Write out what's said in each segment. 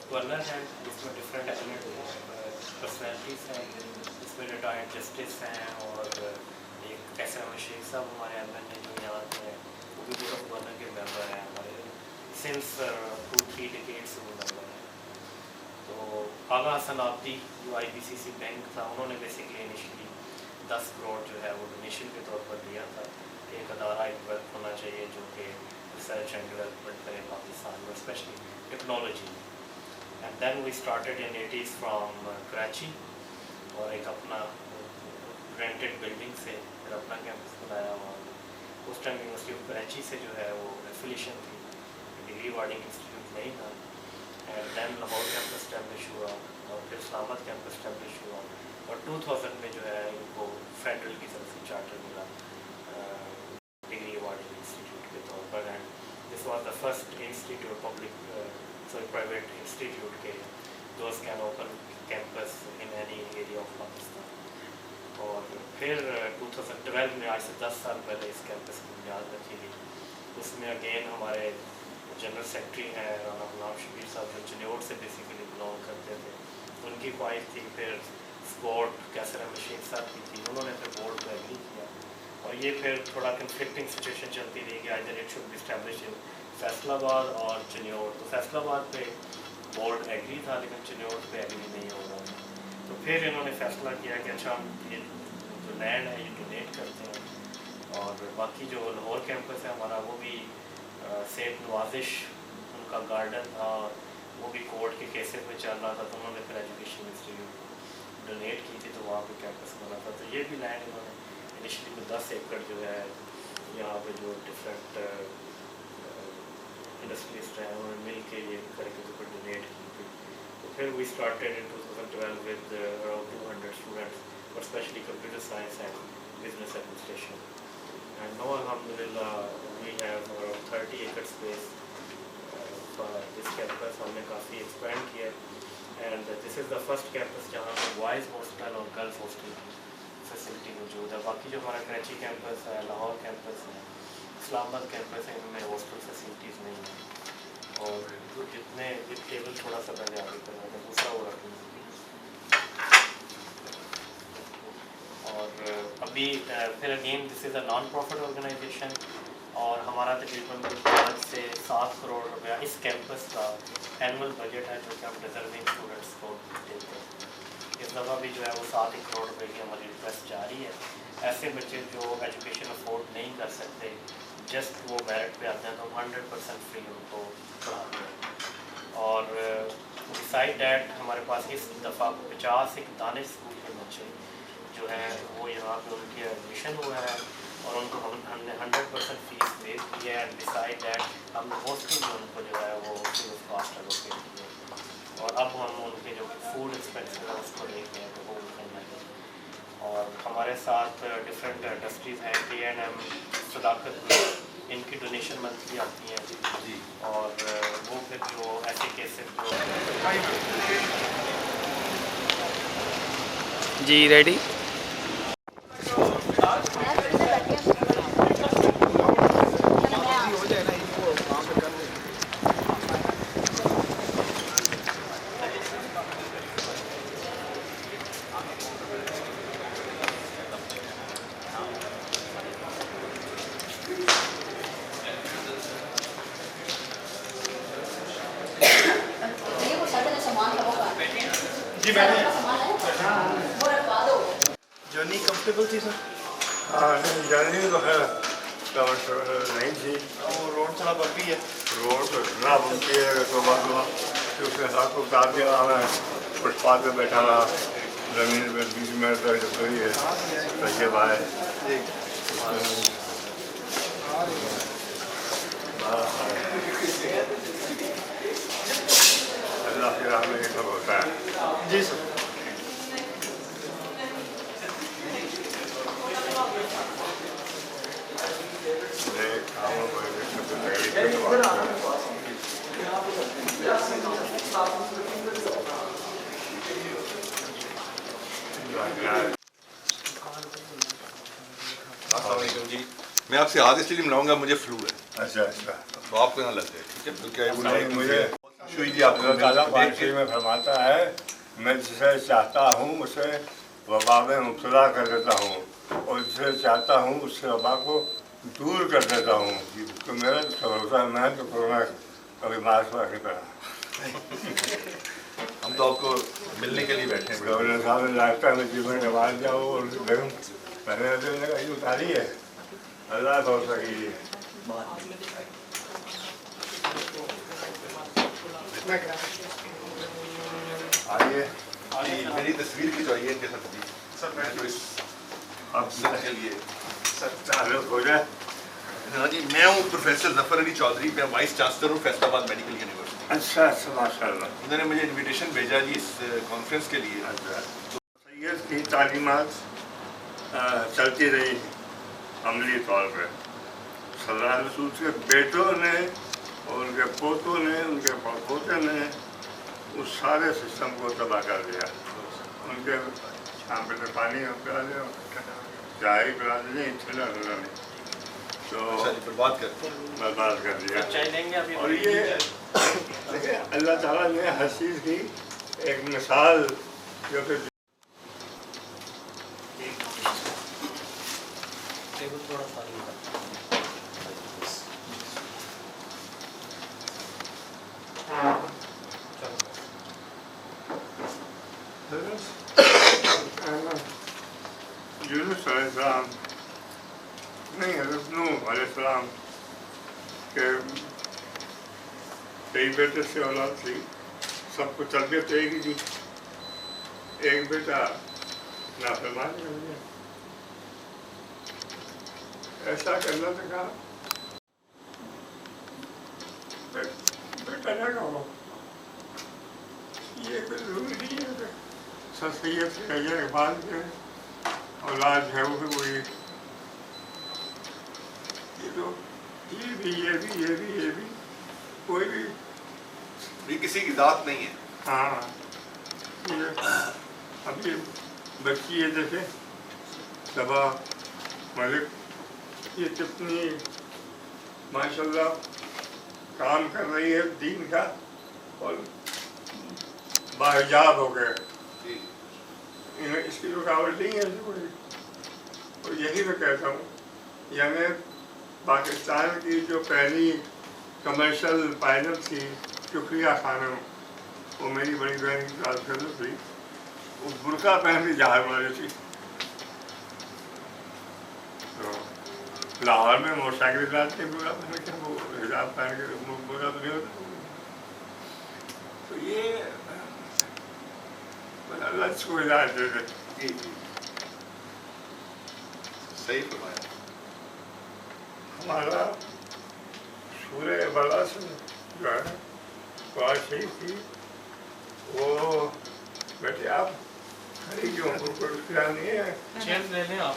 Governor हैं, इसमें different element personalities हैं, इसमें रिटायर्ड जस्टिस हैं और एक कैसर अहमद शेख साहब हमारे एम एन ए जो यहाँ के हैं, वो भी बोर्ड ऑफ गवर्नर के मेंबर हैं हमारे सिंस 2-3 डिकेड्स वो मेंबर हैं। तो आगा हसन आब्दी जो IBCC बैंक था, उन्होंने बेसिकली इनिशियली 10 करोड़ जो है वो डोनेशन के तौर पर दिया था कि एक अदारा एक वर्क होना चाहिए जो कि रिसर्च एंड डेवलपमेंट करे पाकिस्तान में, स्पेशली टेक्नोलॉजी में। And then we started in 80s from Karachi और एक अपना रेंटेड बिल्डिंग से फिर अपना कैंपस बनाया वहाँ। उस टाइम यूनिवर्सिटी ऑफ कराची से जो है वो एफिलिएशन थी, डिग्री वार्डिंग इंस्टीट्यूट नहीं था। And then Lahore campus establish हुआ और फिर इस्लामाबाद कैंपस स्टैब्लिश हुआ और 2000 में जो है इनको फेडरल की तरफ से चार्टर मिला डिग्री वार्डिंग इंस्टीट्यूट के तौर पर। And this was the first institute public private institute के those can open campus in any area of Pakistan. और फिर 2012 में आज से 10 साल पहले इस कैंपस की बुनियाद रखी गई। उसमें अगेन हमारे जनरल सेक्रेटरी हैं राना गुलाम शबीर साहब जो चिन्योट से बेसिकली बिलोंग करते थे, उनकी ख्वाहिश थी। फिर स्पोर्ट कैसर अहमद शेख साहब की थी, उन्होंने फिर बोर्ड को एग्री किया और ये फिर थोड़ा कन्फ्लिक्टिंग सिचुएशन चलती रही कि either it should be establish in Faisalabad और चिन्योट। तो फैसलाबाद पे बोर्ड एग्री था लेकिन चिन्योट पे एग्री नहीं हो रहा था। तो फिर इन्होंने फैसला किया कि अच्छा हम ये जो लैंड है ये डोनेट करते हैं। और बाकी जो लाहौर कैंपस है हमारा वो भी सेठ नवाजिश उनका गार्डन था, वो भी कोर्ट के केसेस में चल रहा था, तो उन्होंने फिर एजुकेशन इंस्टीट्यूट डोनेट की थी तो वहाँ पे कैंपस बना था। तो ये भी लैंड इन्होंने इनिशियली में 10 एकड़ जो है यहाँ पे जो डिफरेंट इंडस्ट्रीज हैं उन्होंने मिल के ये करके ऊपर डोनेट की थी। तो फिर we started in 2012 with around 200 students और specially computer science and business administration. And no अल्हम्दुलिल्लाह वी हैव अराउंड 30 एकड़ स्पेस फॉर दिस कैंपस। हमने काफ़ी एक्सपेंड किया and this is the first campus जहाँ पे बॉयज़ हॉस्टल और गर्ल्स हॉस्टल की फैसिलिटी मौजूद है। बाकी जो हमारा कराची कैंपस है, लाहौर कैंपस है, इस्लामाबाद कैंपस है, इनमें हॉस्टल फैसिलिटीज़ नहीं है। और जितने विद टेबल थोड़ा सा पहले आगे करना था दूसरा वो रख लीजिए। और अभी फिर again this is a non profit organisation और हमारा तकरीबन 5 से 7 करोड़ रुपया इस कैंपस का एनुअल बजट है जो कि हम डिजर्विंग स्टूडेंट्स को देते हैं। इस दफ़ा भी जो है वो 7 करोड़ रुपए की हमारी रिक्वेस्ट जारी है। ऐसे बच्चे जो एजुकेशन अफोर्ड नहीं कर सकते, जस्ट वो मेरिट पे आते हैं तो 100% फ्री उनको पढ़ाते हैं। और डिसाइड डैट हमारे पास इस दफ़ा 50 एक दानिश स्कूल के बच्चे जो हैं वो यहाँ पे उनकी एडमिशन हुआ है और उनको हमने 100% फीस दे दी है। एंड डिसाइड डैट हमने हॉस्टल में उनको जो है वो फ्री ऑफ कॉस्ट एलोकेट किए और अब हम उनके जो फूड एक्सपेंसेस है उसको लेके हैं तो वो करना है। और हमारे साथ डिफरेंट इंडस्ट्रीज़ हैं, K&M, सदाकत ग्रुप, इनकी डोनेशन मंथली आती हैं जी। और वो फिर जो ऐसे केसेस जो जी रेडी जी मैंने जर्नी कंफर्टेबल थी सर? हाँ जर्नी तो है नहीं थी। वो रोड थोड़ा बम्पी है। रोड तो इतना बम्पी है तो बात हुआ कि उसके साथ को उतार के आना है, फुटपाथ पे बैठा रहा, जमीन पे बीच में तो रही है तैयब आए अल्लाह के राह में ये सब होता है जी सर। जी मैं आपसे आज इसलिए मिलाऊंगा, मुझे फ्लू है। अच्छा अच्छा तो आपको यहाँ लग जाए, ठीक है? नहीं मुझे شوئی جی آپ کو اللہ تعالیٰ دیکھ کے قرآن میں فرماتا ہے میں جسے چاہتا ہوں اسے وبا میں مبتلا کر دیتا ہوں اور جسے چاہتا ہوں اس سے وبا کو دور کر دیتا ہوں. تو میرا بھروسہ میں تو کورونا کبھی ماسک نہیں پڑا. ہم تو آپ کو ملنے کے لیے بیٹھے ہیں. گورنر صاحب نے راستہ میں جیون کے بعد جاؤ اور بیگم میں نے کہا یہ اتاری ہے اللہ بھروسہ کیجیے. آئیے جی میری تصویر کھنچوائیے ان کے ساتھ جی. سر میں جو اس اب سب کے لیے تعلق ہو جائے. ہاں جی میں ہوں پروفیسر ظفر علی چودھری. میں وائس چانسلر ہوں فیصل آباد میڈیکل یونیورسٹی. اچھا اچھا ماشاء اللہ. انہوں نے مجھے انویٹیشن بھیجا جی اس کانفرنس کے لیے. سید کی تعلیمات چلتی رہی عملی طور پہ. صلی اللہ علیہ وسلم کے بیٹوں نے اور ان کے پوتوں نے ان کے پوتے نے اس سارے سسٹم کو تباہ کر دیا. ان کے شام پہ پانی پلا دیا چائے پلا دیا ٹھنڈا ٹھنڈا نہیں تو برباد کر برباد کر دیا. چائے دیں گے ابھی. اور یہ دیکھیں اللہ تعالیٰ نے ہر چیز کی ایک مثال جو کہ ٹیبل تھوڑا سا یونس علیہ السلام نہیں حضرت نوح علیہ السلام کے کئی بیٹے سے اولاد تھی. سب کو تربیت ایک ہی تھی. ایک بیٹا نافرمان کر دیا. ایسا کرنا تو کہا بیٹا نہ کہو یہ کوئی ضروری نہیں ہے. سر سید سے کہیے کہ بعد میں اولاد ہے وہ بھی وہی یہ تو یہ بھی کوئی بھی یہ کسی کی ذات نہیں ہے. ہاں یہ اب یہ بچی ہے جیسے صبا ملک یہ کتنی ماشاء اللہ کام کر رہی ہے دین کا اور باحجاب ہو گئے. اس کی رکاوٹ نہیں ہے کوئی. اور یہی میں کہتا ہوں یعنی پاکستان کی جو پہلی کمرشل پائلٹ تھی شکریہ خانم وہ میری بڑی بہن کی کلاس فیلو تھی. وہ برقع پہن کے جہاز والی تھی. تو لاہور میں موٹر سائیکل چلاتے برقع پہن کے وہ حجاب پہن کے برقع تو نہیں ہوتا. تو یہ اللہ اس کو ہدایت دے دے. جی جی صحیح فرمایا. ہمارا سورہ بلا سے جو ہے قرآن شریف کی وہ بیٹے آپ کھڑی کیوں کوئی نہیں ہے. چیئر لے لیں آپ.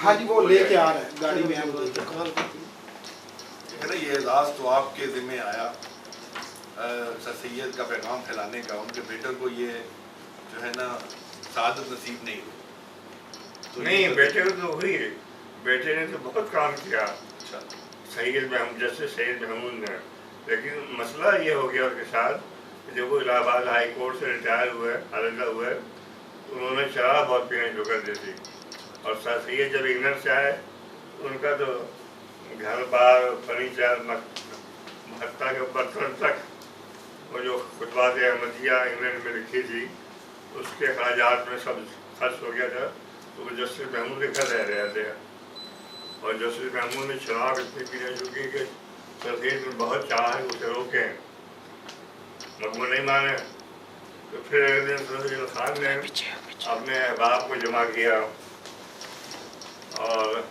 ہاں جی وہ لے کے آ رہے ہیں گاڑی میں. یہ اعزاز تو آپ کے ذمہ آیا سر سید کا پیغام پھیلانے کا. ان کے بیٹر کو یہ جو ہے نا سعادت نصیب نہیں ہوئی. نہیں بیٹے کو تو ہوئی. بیٹے نے تو بہت کام کیا اچھا جیسے سید محمود نے. لیکن مسئلہ یہ ہو گیا اس کے ساتھ کہ جب وہ الہ آباد ہائی کورٹ سے ریٹائر ہوئے علیحدہ ہوئے انہوں نے شراب بہت پینے شروع کر دی تھی. اور سر سید جب انگلینڈ سے آئے ان کا تو گھر بار فرنیچر حتیٰ کے برتن تک وہ جو خطبات احمدیہ انگلینڈ میں لکھی تھی اس کے اخراجات میں سب خرچ ہو گیا تھا. تو وہ جسٹس محمود کے گھر رہ رہے تھے. اور جسٹس محمود نے شراب اتنی پینے شروع کی کہ سر سید میں بہت چاہ ہے اسے روکیں مگر وہ نہیں مانے. تو پھر ایک دن سید خان نے اپنے احباب کو جمع کیا اور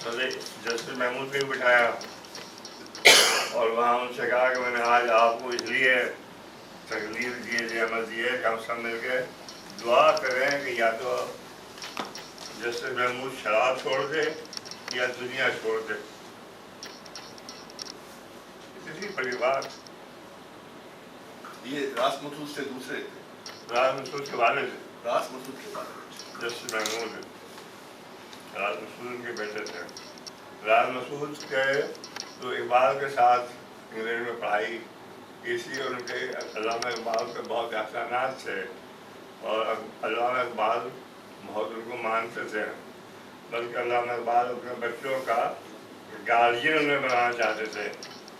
جسٹس محمود کو بٹھایا اور وہاں ان سے کہا کہ میں نے آج آپ کو اس لیے تکلیف دی عمل دی ہے کہ ہم سب مل کے دعا کریں کہ یا تو جسٹس محمود شراب چھوڑ دے یا دنیا چھوڑ دے. اتنی بڑی بات. یہ راس مسعود سے دوسرے تھے. راز مسعود کے والد تھے. راس مسعود کے بعد جسٹس محمود راز مسعود کے بیٹے تھے. راز مسعود کے तो इकबाल के साथ इंग्लैंड में पढ़ाई इसी उनके अल्लामा इकबाल के बहुत एहसानात थे और अल्लामा इकबाल बहुत उनको मानते थे, बल्कि अल्लामा इकबाल अपने बच्चों का गार्जियन उन्हें बनाना चाहते थे,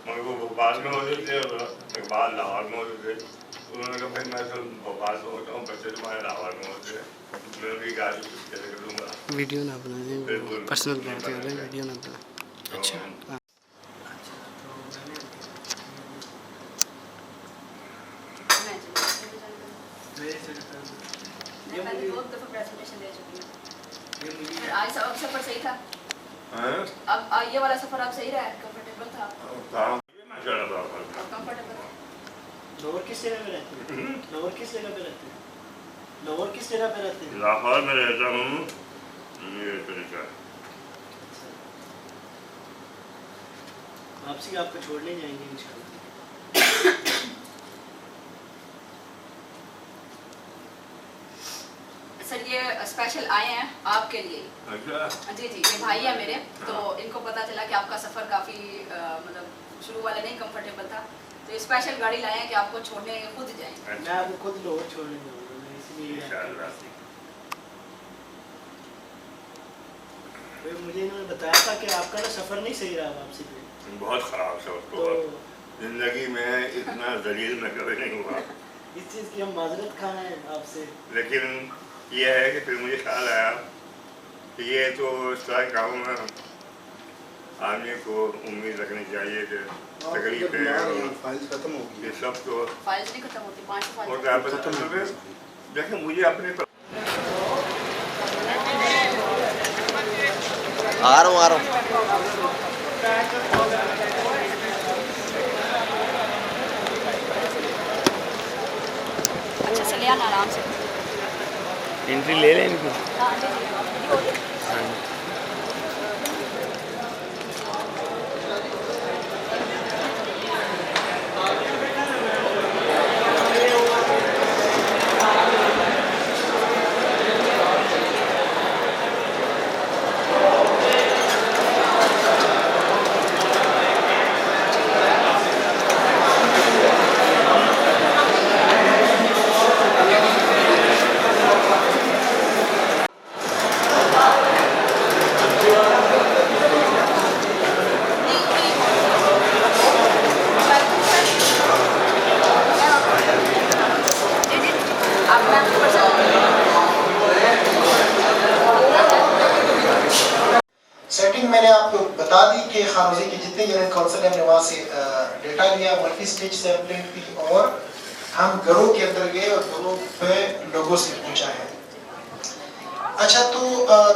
मगर वो भोपाल में होते थे और इकबाल लाहौर में होते थे। उन्होंने कहा भाई मैं तो भोपाल में होता हूँ, बच्चे तुम्हारे लाहौर में होते हैं, मैं उनकी गाड़ी कैसे कर दूँगा। वीडियो ना बनाएं, पर्सनल बातें हो रही हैं, वीडियो ना बनाएं। तो अच्छा हाँ। मैंने बहुत दफा प्रेजेंटेशन दे चुकी हूँ। फिर आज सफर सही था? हैं? अब ये वाला सफर आप सही रहा है? कंफर्टेबल था? काम मैं चला था कंफर्टेबल था? लाहौर किस जगह पे रहते हैं? लाहौर किस जगह पे रहते हैं? लाहौर किस जगह पे रहते हैं? लाहौर में रहता हूँ, ये तरीका वापसी आपको छोड़ने जाएंगे इंशाल्लाह। सर ये स्पेशल आए हैं आपके लिए। अच्छा जी जी, ये भाई है मेरे, तो इनको पता चला कि आपका सफ़र काफ़ी मतलब शुरू वाला नहीं कंफर्टेबल था, तो ये स्पेशल गाड़ी लाए हैं कि आपको छोड़ने खुद जाएं। मैं आपको खुद लाहौर छोड़ने जाऊँगा, मैं इसलिए इंशाल्लाह। मुझे इन्होंने बताया था कि आपका ना सफ़र नहीं सही रहा वापसी पे। बहुत ख़राब था उसको, तो ज़िंदगी में इतना जलील मैं कभी नहीं हुआ। इस चीज़ की हम माजरत खाएं हैं आपसे। लेकिन ये है कि फिर मुझे ख्याल आया कि ये तो इस तरह कामों में आदमी को उम्मीद रखनी चाहिए कि तकलीफें फाइल्स खत्म हो गई ये सब तो फाइल्स नहीं खत्म होती, 5 फाइल्स होता है। बस देखिए मुझे अपने आ रहा हूँ। अच्छा से ले आना आराम से। एंट्री ले लें इनकी। हाँ जी जी, सेटिंग मैंने आपको बता दी कि खारजी के जितने यूनिट काउंसिल हमने वहाँ से डेटा लिया, मल्टी स्टेज सैम्पलिंग की, और हम घरों के अंदर गए और घरों पे लोगों से पूछा है। अच्छा, तो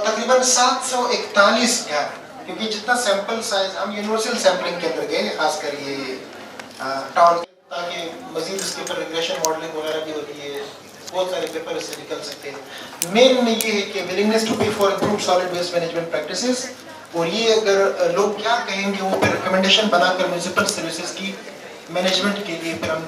तकरीबन 741 घर, क्योंकि जितना सैंपल साइज हम यूनिवर्सल सैम्पलिंग के अंदर गए, खासकर ये टाउन, ताकि मजीद इसके ऊपर रिग्रेशन मॉडलिंग वगैरह भी होती है, बहुत सारे पेपर इससे निकल सकते हैं। मेन ये है कि willingness to pay for improve solid waste management practices, और ये अगर लोग क्या कहेंगे वो फिर रिकमेंडेशन बनाकर म्यूनिसिपल सर्विसेज की मैनेजमेंट के लिए फिर हम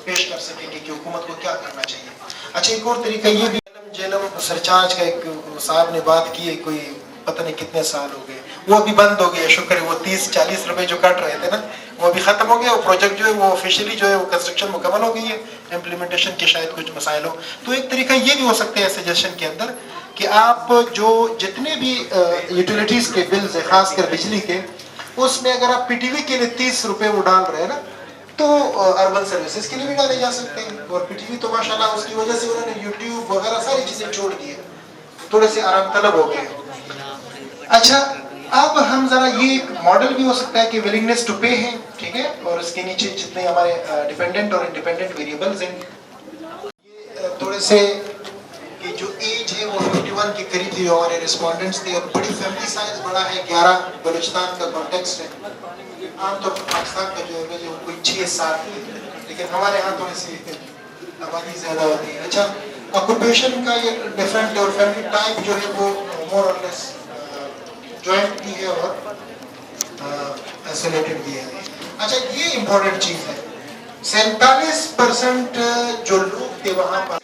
पेश कर सकेंगे कि हुकूमत को क्या करना चाहिए। अच्छा, एक और तरीका ये भी, जेलम सरचार्ज का एक साहब ने बात की है, कोई पता नहीं कितने साल हो गए, वो अभी बंद हो गया, शुक्र है। वो 30-40 रुपए जो कट रहे थे ना, वो भी खत्म हो गया। वो प्रोजेक्ट जो है वो ऑफिशियली जो है वो कंस्ट्रक्शन मुकम्मल हो गई है, इम्प्लीमेंटेशन के शायद कुछ मसाइल हो। तो एक तरीका ये भी हो सकते हैं सजेशन के अंदर कि आप जो जितने भी यूटिलिटीज के बिल्स है, खासकर बिजली के, उसमें अगर आप पीटीवी के लिए 30 रुपए वो डाल रहे हैं ना, तो अर्बन सर्विसेज के लिए भी डाले जा सकते हैं। और पीटीवी तो माशाल्लाह उसकी वजह से उन्होंने यूट्यूब वगैरह सारी चीजें छोड़ दी है, थोड़े से आराम तलब हो गए। अच्छा, अब हम जरा ये एक मॉडल भी हो सकता है कि विलिंगनेस टू पे है, ठीक है, और इसके नीचे जितने हमारे डिपेंडेंट और इंडिपेंडेंट वेरिएबल्स हैं, ये थोड़े से कि जो एज है वो 51 के करीब थी हमारे रिस्पोंडेंट्स थे, और बड़ी फैमिली साइज बड़ा है, 11 बलूचिस्तान का कॉन्टेक्स्ट है। आमतौर पर पाकिस्तान का जो एवरेज है वो कोई 6-7 है, लेकिन हमारे यहाँ थोड़ी सी आबादी ज़्यादा होती है। अच्छा, ऑक्यूपेशन का ये डिफरेंट है, और फैमिली टाइप जो है वो मोर और लेस जॉइंट भी है और आइसोलेटेड भी है। अच्छा, ये इम्पोर्टेंट चीज़ है, 47% जो लोग थे वहाँ पर,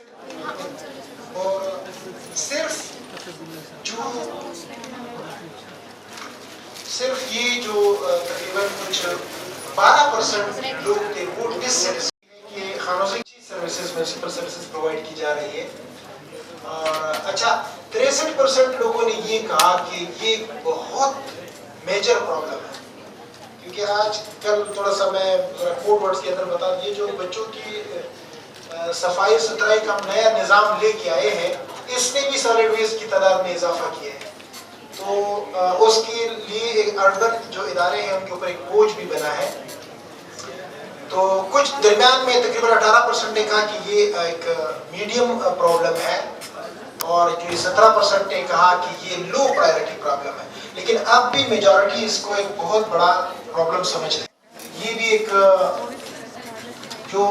और सिर्फ जो صرف یہ جو تقریباً کچھ 12% لوگ تھے وہ ڈسسیٹسفائی کہ خانوں سے سروسز میونسپل سروسز پرووائڈ کی جا رہی ہے. اور اچھا 63% لوگوں نے یہ کہا کہ یہ بہت میجر پرابلم ہے. کیونکہ آج کل تھوڑا سا میں کوڈ ورڈز کے اندر بتا دوں، یہ جو بچوں کی صفائی ستھرائی کا نیا نظام لے کے آئے ہیں، اس نے بھی سالڈ ویسٹ کی تعداد میں اضافہ کیا ہے. تو اس کے لیے ایک اربن جو ادارے ہیں ان کے اوپر ایک بوجھ بھی بنا ہے. تو کچھ درمیان میں تقریباً 18% نے کہا کہ یہ ایک میڈیم پرابلم ہے، اور جو 17% نے کہا کہ یہ لو پرائرٹی پرابلم ہے. لیکن اب بھی میجورٹی اس کو ایک بہت بڑا پرابلم سمجھ رہے ہیں. یہ بھی ایک جو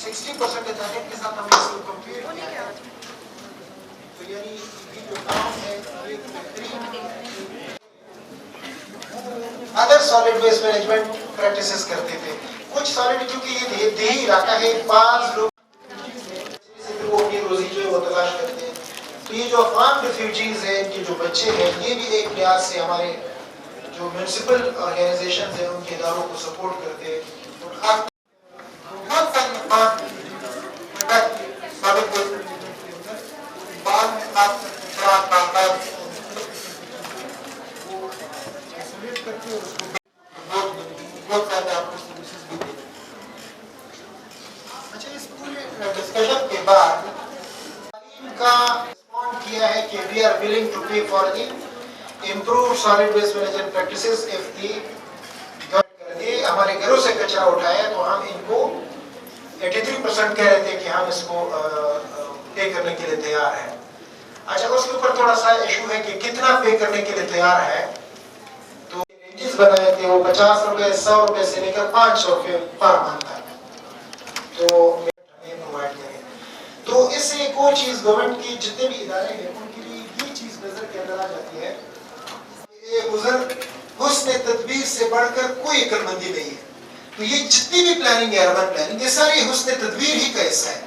60% ٹارگیٹ کے ساتھ ہم نے اس کو کمپلیٹ کیا ہے. تو یعنی یہ جو کام ہے other solid waste management practices کرتے تھے. کچھ سالڈ کیونکہ یہ دیہی علاقہ ہے، بعض لوگ وہ اپنی روزی جو ہے وہ تلاش کرتے ہیں. تو یہ جو افغان ریفیوجیز ہیں، ان کے جو بچے ہیں، یہ بھی ایک لحاظ سے ہمارے جو میونسپل آرگنائزیشنز ہیں ان کے اداروں کو سپورٹ کرتے ہیں. اچھا، اس پورے ڈسکشن کے بعد تعلیم کا رسپونڈ کیا ہے کہ we are willing to pay for the improve solid waste management practices of the government ہمارے گھروں سے کچرا اٹھایا تو ہم ان کو 83% کہہ رہے تھے کہ ہم اس کو پے کرنے کے لیے تیار ہیں. اچھا، اس کے اوپر تھوڑا سا ایشو ہے کہ کتنا پے کرنے کے لیے تیار ہے. تو رینجز بنائے تھے وہ 50 روپے 100 روپے سے لے کر 500 روپے پر منتھ تک تو پرووائڈ کریں. تو اس سے ایک اور چیز گورنمنٹ کی جتنے بھی ادارے ہیں ان کے لیے یہ چیز نظر کے اندر آ جاتی ہے کہ یہ بزرگ حسن تدبیر سے بڑھ کر کوئی عقل مندی نہیں ہے. تو یہ جتنی بھی پلاننگ ہے، اربن پلاننگ، یہ ساری حسن تدبیر ہی کا حصہ ہے.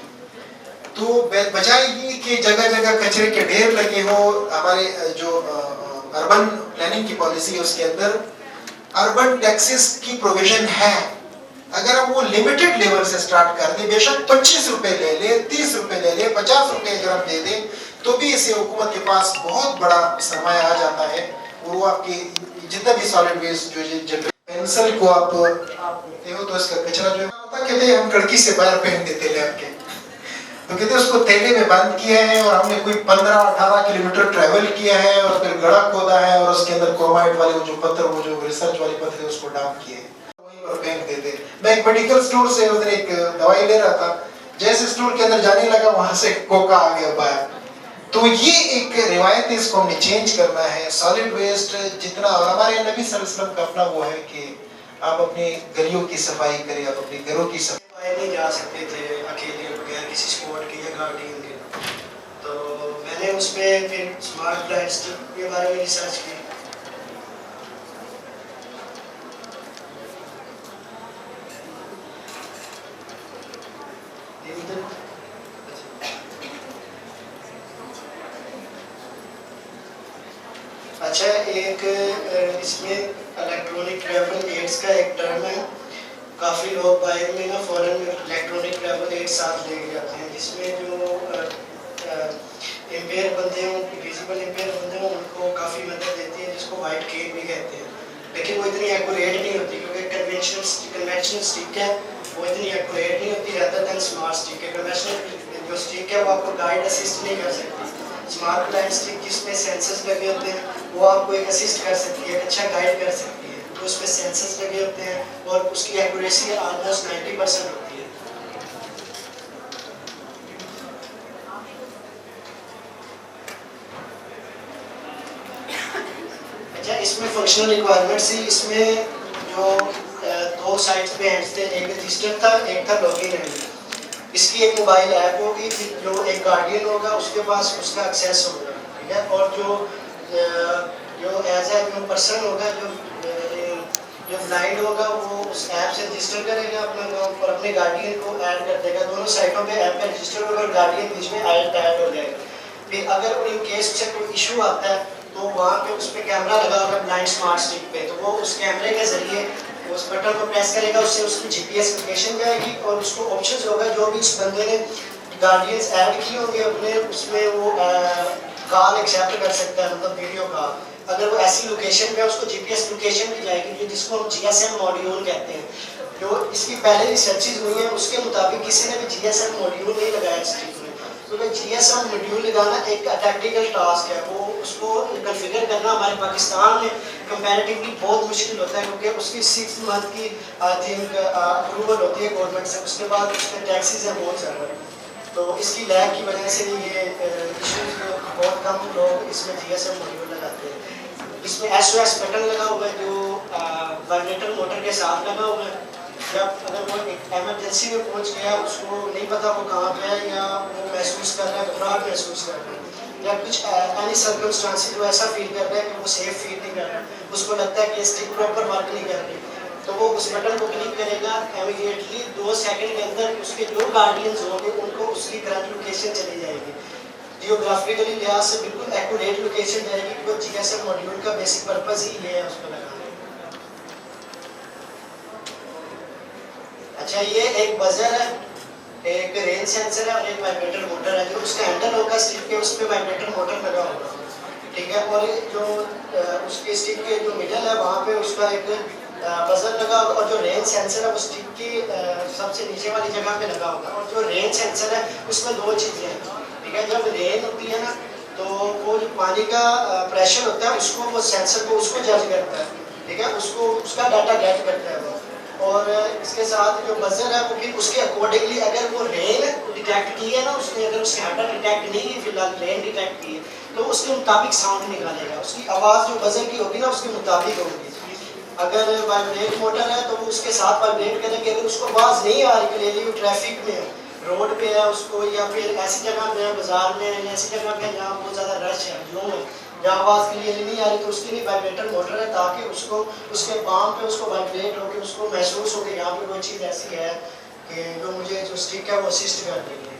تو بجائے یہ کہ جگہ جگہ کچرے کے ڈھیر لگے ہو، ہمارے جو اربن پلاننگ کی پالیسی ہے اس کے اندر اربن ٹیکسز کی پروویژن ہے. اگر ہم وہ لمیٹڈ لیول سے سٹارٹ کر دیں، بے شک 25 روپے لے لیں، 30 روپے لے لیں، 50 روپے اگر ہم دے دیں، تو بھی اسے حکومت کے پاس بہت بڑا سرمایہ آ جاتا ہے. اور وہ آپ کی جتنا بھی سالڈ ویسٹ جو پینسل کو آپ کرتے ہو تو اس کا کچرا جو ہے کہتے ہیں ہم کڑکی سے باہر پھینک دیتے لیب کے، تو کہتے ہیں اس کو تھیلے میں بند کیا ہے اور ہم نے کوئی 15-18 کلومیٹر ٹریول کیا ہے اور پھر گڑھا کھودا ہے اور اس کے اندر کرومائٹ والے جو پتھر، وہ جو ریسرچ والے پتھر ہے اس کو ڈامپ کیے وہیں پر پھینک دیتے. میں ایک میڈیکل سٹور سے اس دن ایک دوائی لے رہا تھا، جیسے سٹور کے اندر جانے لگا وہاں سے کوکا آ گیا باہر. تو یہ ایک روایت ہے، اس کو ہم نے چینج کرنا ہے. سالڈ ویسٹ جتنا، اور ہمارے نبی صلی اللہ علیہ وسلم کا اپنا وہ ہے کہ آپ اپنے گلیوں کی صفائی کریں، آپ اپنے گھروں کی صفائی نہیں جا سکتے تھے اکیلے بغیر کسی سپورٹ کے یا گارڈین کے. تو میں نے اس میں پھر اسمارٹ لائٹس کے بارے میں ریسرچ کی. اچھا، ایک اس میں الیکٹرانک ٹریول ایڈس کا ایک ٹرم ہے. کافی لوگ باہر میں نا فورن میں الیکٹرانک ٹریول ایڈ ساتھ لے کے جاتے ہیں، جس میں جو امپیئر بندے ہوں، ویزیبل امپیئر بندے ہوں، ان کو کافی مدد دیتی ہے، جس کو وائٹ کیٹ بھی کہتے ہیں. لیکن وہ اتنی ایکوریٹ نہیں ہوتی کیونکہ کنونشنل اسٹک ہے وہ اتنی ایکوریٹ نہیں ہوتی رہتا دین اسمارٹ اسٹک ہے. کنونشنل جو اسٹک ہے وہ آپ کو گائیڈ اسسٹ نہیں کر سکتی. اسمارٹ لائٹ اسٹک جس میں سینسرز لگے ہوتے ہیں وہ آپ کو ایک اسسٹ کر سکتی ہے، اچھا گائیڈ کر سکتی ہے. تو اس میں سینسرز لگے ہوتے ہیں اور اس کی ایکوریسی آلموسٹ 90% ہوتی ہے. اچھا، اس میں فنکشنل ریکوائرمنٹس تھی. اس میں جو 2 سائٹس پہ ہینڈس تھے، ایک رجسٹر تھا، ایک تھا لاگن ہینڈ. اس کی ایک موبائل ایپ ہوگی، جو ایک گارڈین ہوگا اس کے پاس اس کا ایکسیس ہوگا، ٹھیک ہے. اور جو ایز اے جو پرسن ہوگا، جو بلائنڈ ہوگا، وہ اس ایپ سے رجسٹر کرے گا اپنا نام اور اپنے گارڈین کو ایڈ کر دے گا. دونوں سائٹوں پہ ایپ پہ رجسٹر ہوگا اور گارڈین بیچ میں ایڈ ہو جائے گا. پھر اگر ان کیس سے کوئی ایشو آتا ہے तो वहाँ पे उस पर कैमरा लगा होगा ब्लाइंड स्मार्ट स्टिक पे, तो वो उस कैमरे के ज़रिए उस बटन को प्रेस करेगा, उससे उसकी GPS लोकेशन जाएगी और उसको ऑप्शंस होगा जो भी उस बंदे ने गार्डियंस ऐड किए होंगे अपने उसमें, वो कॉल एक्सेप्ट कर सकता है, मतलब वीडियो कॉल। अगर वो ऐसी लोकेशन पे है उसको GPS लोकेशन भी जाएगी, जो जिसको हम GSM मॉड्यूल कहते हैं। जो इसकी पहले रिसर्चेज हुई हैं उसके मुताबिक किसी ने भी GSM मॉड्यूल नहीं लगाया इस चीज़ में, क्योंकि GSM मॉड्यूल लगाना एक टेक्निकल टास्क है, वो उसको कन्फिगर करना हमारे पाकिस्तान में कंपैरेटिवली बहुत मुश्किल होता है, क्योंकि उसकी 6 मंथ की आई थिंक अप्रूवल होती है गवर्नमेंट से, उसके बाद उसके टैक्सेस हैं बहुत ज़्यादा, तो इसकी लैग की वजह से ये इशूज़ बहुत कम लोग इसमें GSM मॉड्यूल लगाते हैं। इसमें SOS बटन लगा हुआ है जो वाइब्रेटर मोटर के साथ लगा हुआ है। जब अगर वो एक एमरजेंसी में पहुंच गया, उसको नहीं पता वो कहाँ पे है, या वो महसूस कर रहा है, घबराहट महसूस कर रहा है, या कुछ एनी सर्कमस्टांसेस वो ऐसा फील कर रहा है कि वो सेफ फील नहीं कर रहा, उसको लगता है कि स्टिक प्रॉपर वर्क नहीं कर रही, तो वो उस बटन को क्लिक करेगा, इमीडिएटली 2 सेकंड के अंदर उसके जो गार्डियंस होंगे उनको उसकी करंट लोकेशन चली जाएगी, जियोग्राफिकली लिहाज से बिल्कुल एक्यूरेट लोकेशन जाएगी, क्योंकि GSM मॉड्यूल का बेसिक पर्पस ही ये है उसको लगाना। अच्छा, ये एक बजर है, एक रेंज सेंसर है और एक वाइब्रेटर मोटर है, जो उसका हैंडल होगा स्टिक के, उस पर वाइब्रेटर मोटर लगा होगा, ठीक है, और जो उसके स्टिक के जो मिडल है वहाँ पे उसका एक बजर लगा होगा, और जो रेंज सेंसर है वो स्टिक की सबसे नीचे वाली जगह पे लगा होगा, और जो रेंज सेंसर है उसमें 2 चीज़ें हैं, ठीक है, जब रेन होती है ना तो वो जो पानी का प्रेशर होता है उसको वो सेंसर को उसको जज करता है, ठीक है, उसको उसका डाटा गेट करता है वो, और इसके साथ जो बजर है वो फिर उसके अकॉर्डिंगली अगर वो रेन डिटेक्ट की है ना उसने, अगर उसकी हैंडल डिटेक्ट नहीं की, फिलहाल रेन डिटेक्ट की है, तो उसके मुताबिक साउंड निकालेगा, उसकी आवाज़ जो बजर की होगी ना उसके मुताबिक होगी। अगर वाइब्रेट मोटर है तो वो उसके साथ वाइब्रेट करेंगे, अगर उसको आवाज़ नहीं आ रही क्लियरली, वो ट्रैफिक में है, रोड पे है उसको, या फिर ऐसी जगह पे है, बाजार में है, या ऐसी जगह पे जहाँ बहुत ज़्यादा रश है, जो है जहाँ आवाज़ क्लियरली नहीं आ रही, तो उसके लिए वाइब्रेटर मोटर है, ताकि उसको उसके पाम पे उसको वाइब्रेट होकर उसको महसूस हो कि यहाँ पे कोई चीज़ ऐसी है कि जो मुझे जो स्टिक है वो असिस्ट कर रही है।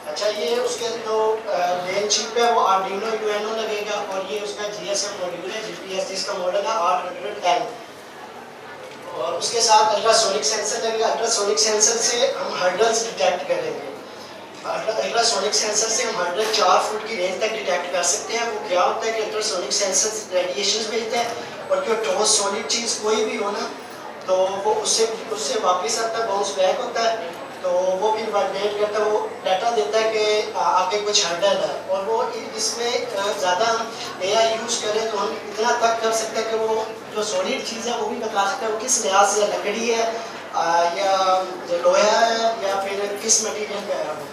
अच्छा, ये उसके जो मेन चिप है वो आर्डिनो यूएनओ लगेगा, और ये उसका GSM मॉड्यूल है, GPS जिसका मॉडल है 810, और उसके साथ अल्ट्रासोनिक सेंसर लगेगा। अल्ट्रासोनिक सेंसर से हम हर्डल्स डिटेक्ट करेंगे, अल्ट्रासोनिक सेंसर से हम 4 फुट की रेंज तक डिटेक्ट कर सकते हैं। वो क्या होता है कि अल्ट्रासोनिक सेंसर रेडिएशन भेजता है, और जो ठोस सॉलिड चीज़ कोई भी हो ना तो वो उससे वापस आता है, बाउंस बैक होता है, तो वो फिर वाइब्रेट करता है, वो डाटा देता है कि आगे कुछ हर्डल है, और वो इसमें ज़्यादा AI यूज़ करें तो हम इतना तक कर सकते हैं कि वो जो सॉलिड चीज़ है वो भी बता सकते हैं वो किस लिहाज से, लकड़ी है या लोहा है या फिर किस मटीरियल का है वो।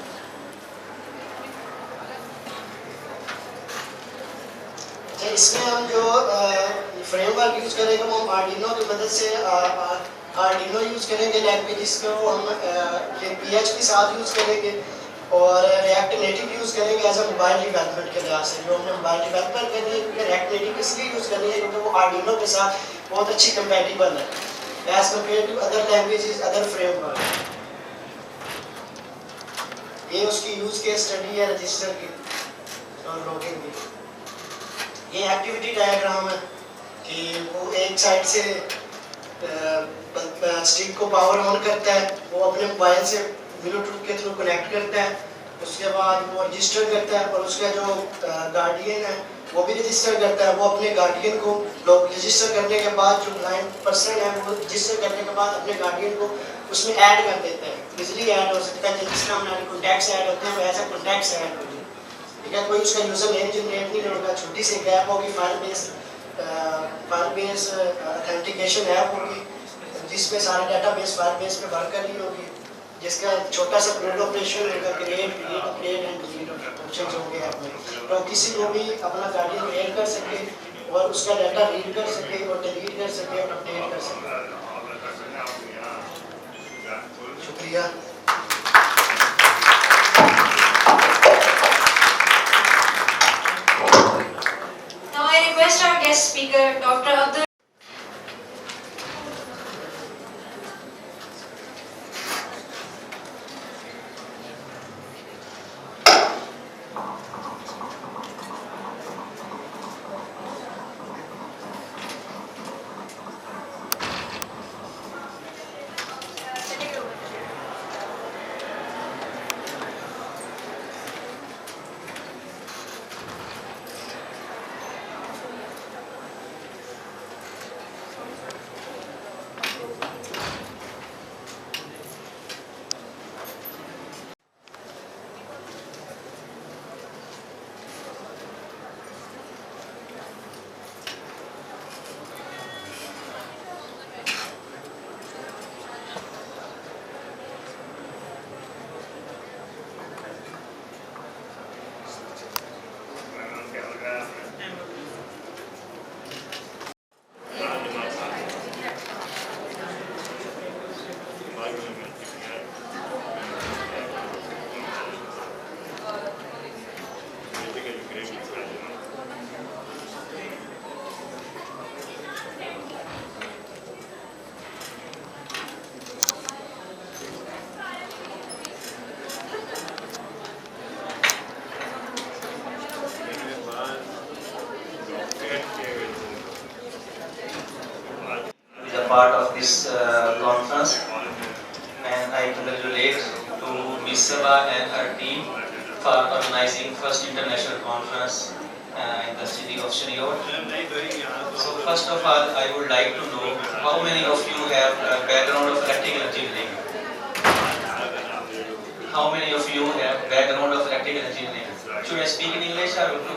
इसमें हम जो फ्रेमवर्क यूज़ करेंगे वो हम आर्डिनो की मदद से आर्डिनो यूज़ करेंगे लैंग्वेज को हम PH के साथ यूज़ करेंगे, और रिएक्ट नेटिव यूज़ करेंगे एज अ मोबाइल डेवलपमेंट के लिहाज से, जो हमने मोबाइल डेवलपमेंट करनी है, क्योंकि रिएक्ट नेटिव इसलिए यूज़ करनी है क्योंकि वो आर्डिनो के साथ बहुत अच्छी कंपैटिबल है as compare to other languages, other framework. ये उसकी यूज़ केस स्टडी है रजिस्टर की और लॉगिंग की। ये एक्टिविटी डायग्राम है कि वो एक साइड से स्टिक को पावर ऑन करता है, वो अपने मोबाइल से ब्लूटूथ के थ्रू कनेक्ट करता है, उसके बाद वो रजिस्टर करता है, और उसका जो गार्डियन है वो भी रजिस्टर करता है, वो अपने गार्डियन को लोग रजिस्टर करने के बाद जो ब्लाइंड पर्सन है वो रजिस्टर करने के बाद अपने गार्डियन को उसमें ऐड कर देता है, इजीली ऐड हो सकता है, जिस तरह हमारे कॉन्टैक्ट्स ऐड होते हैं वैसा कॉन्टैक्ट्स ऐड होते हैं, ठीक है, कोई उसका यूज़र नेम जनरेट नहीं होगा, छोटी सी गैप होगी, फाइल बेस ऑथेंटिकेशन ऐप होगी जिसमें सारे डाटाबेस फाइल बेस पे वर्क कर रही होगी, जिसका छोटा सा क्रिएट ऑपरेशन होगा, क्रिएट एंड डिलीट ऑप्शंस होंगे ऐप में, तो किसी को भी अपना गार्डियन क्रिएट कर सके और उसका डाटा रीड कर सके और डिलीट कर सके और अपडेट कर सके। शुक्रिया। Now I request our guest speaker, Dr. Abdul part of this conference, and I congratulate to Ms. Sabha and her team for organizing first international conference in the city of Shriur. So first of all, I would like to know how many of you have a background of electrical engineering? How many of you have background of electrical engineering? Should I speak in English or Urdu?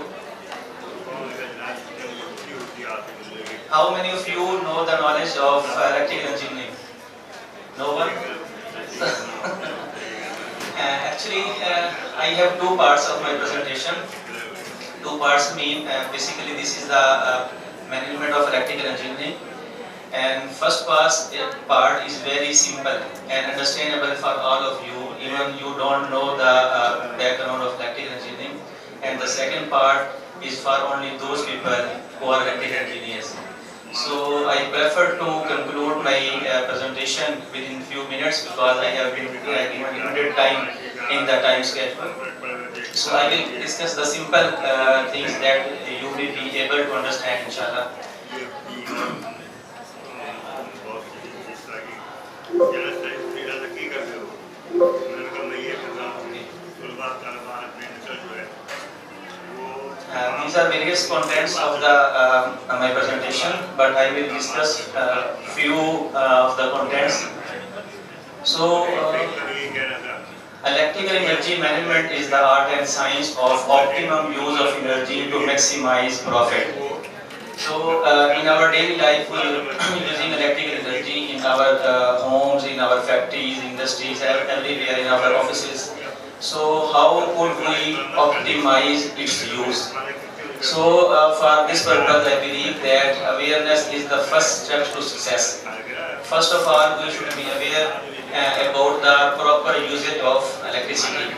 How many of you know the knowledge of electrical engineering? No one? Actually, I have two parts of my presentation. Two parts mean basically this is the management of electrical engineering. And first part is very simple and understandable for all of you, even you don't know the background of electrical engineering. And the second part is for only those people who are electrical engineers. So I prefer to conclude my presentation within few minutes because I have been given limited time in the time schedule. So I will discuss the simple things that you will be able to understand, inshallah. These are various contents of my presentation, but I will discuss few of the contents. So, electrical energy management is the art and science of optimum use of energy to maximize profit. So, in our daily life, we are using electrical energy in our homes, in our factories, industries, everywhere, in our offices. So, how could we optimize its use? So, for this purpose, I believe that awareness is the first step to success. First of all, we should be aware about the proper usage of electricity.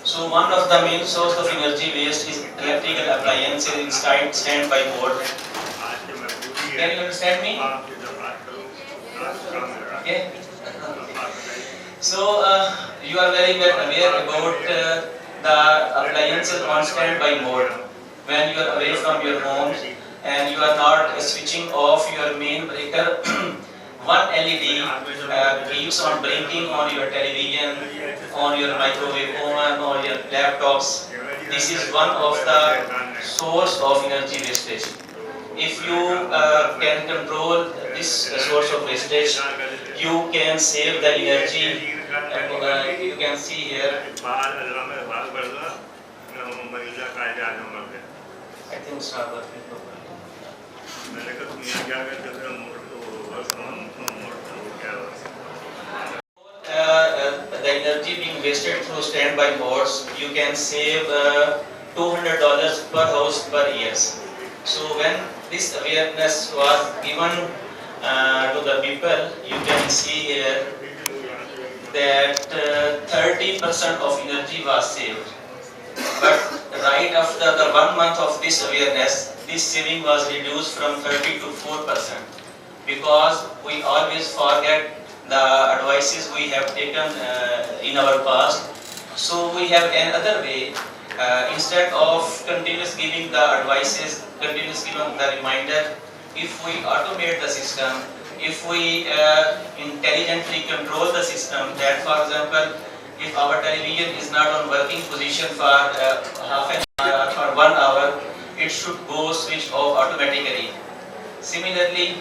So, one of the main source of energy waste is electrical appliances inside standby board. Can you understand me? Okay. So, you are very well aware about the appliances on standby mode. When you are away from your home and you are not switching off your main breaker, one LED keeps on blinking on your television, on your microwave oven, or your laptops. This is one of the source of energy wastage. If you can control this source of wastage, you can save the energy. You can see here. I think it's not working properly. The energy being wasted through standby modes, you can save $200 per house per year. So when this awareness was given to the people, you can see here that 30% of energy was saved. But right after the 1 month of this awareness, this saving was reduced from 30 to 4% because we always forget the advices we have taken in our past. So we have another way. Instead of continuously giving the advices, continuously giving the reminder, if we automate the system, if we intelligently control the system, that for example, if our television is not on working position for half an hour or for 1 hour, it should go switch off automatically. Similarly,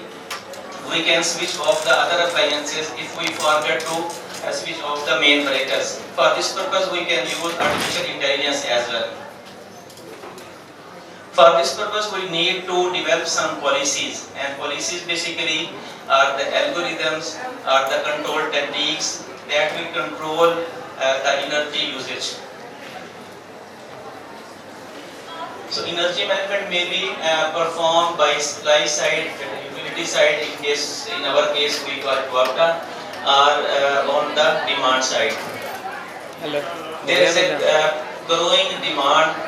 we can switch off the other appliances if we forget to switch off the main breakers. For this purpose, we can use artificial intelligence as well. For this purpose, we need to develop some policies, and policies basically are the algorithms, are the control techniques that will control the energy usage. So energy management may be performed by supply side, utility side, in our case we call it WAPTA, or on the demand side. There is a growing demand.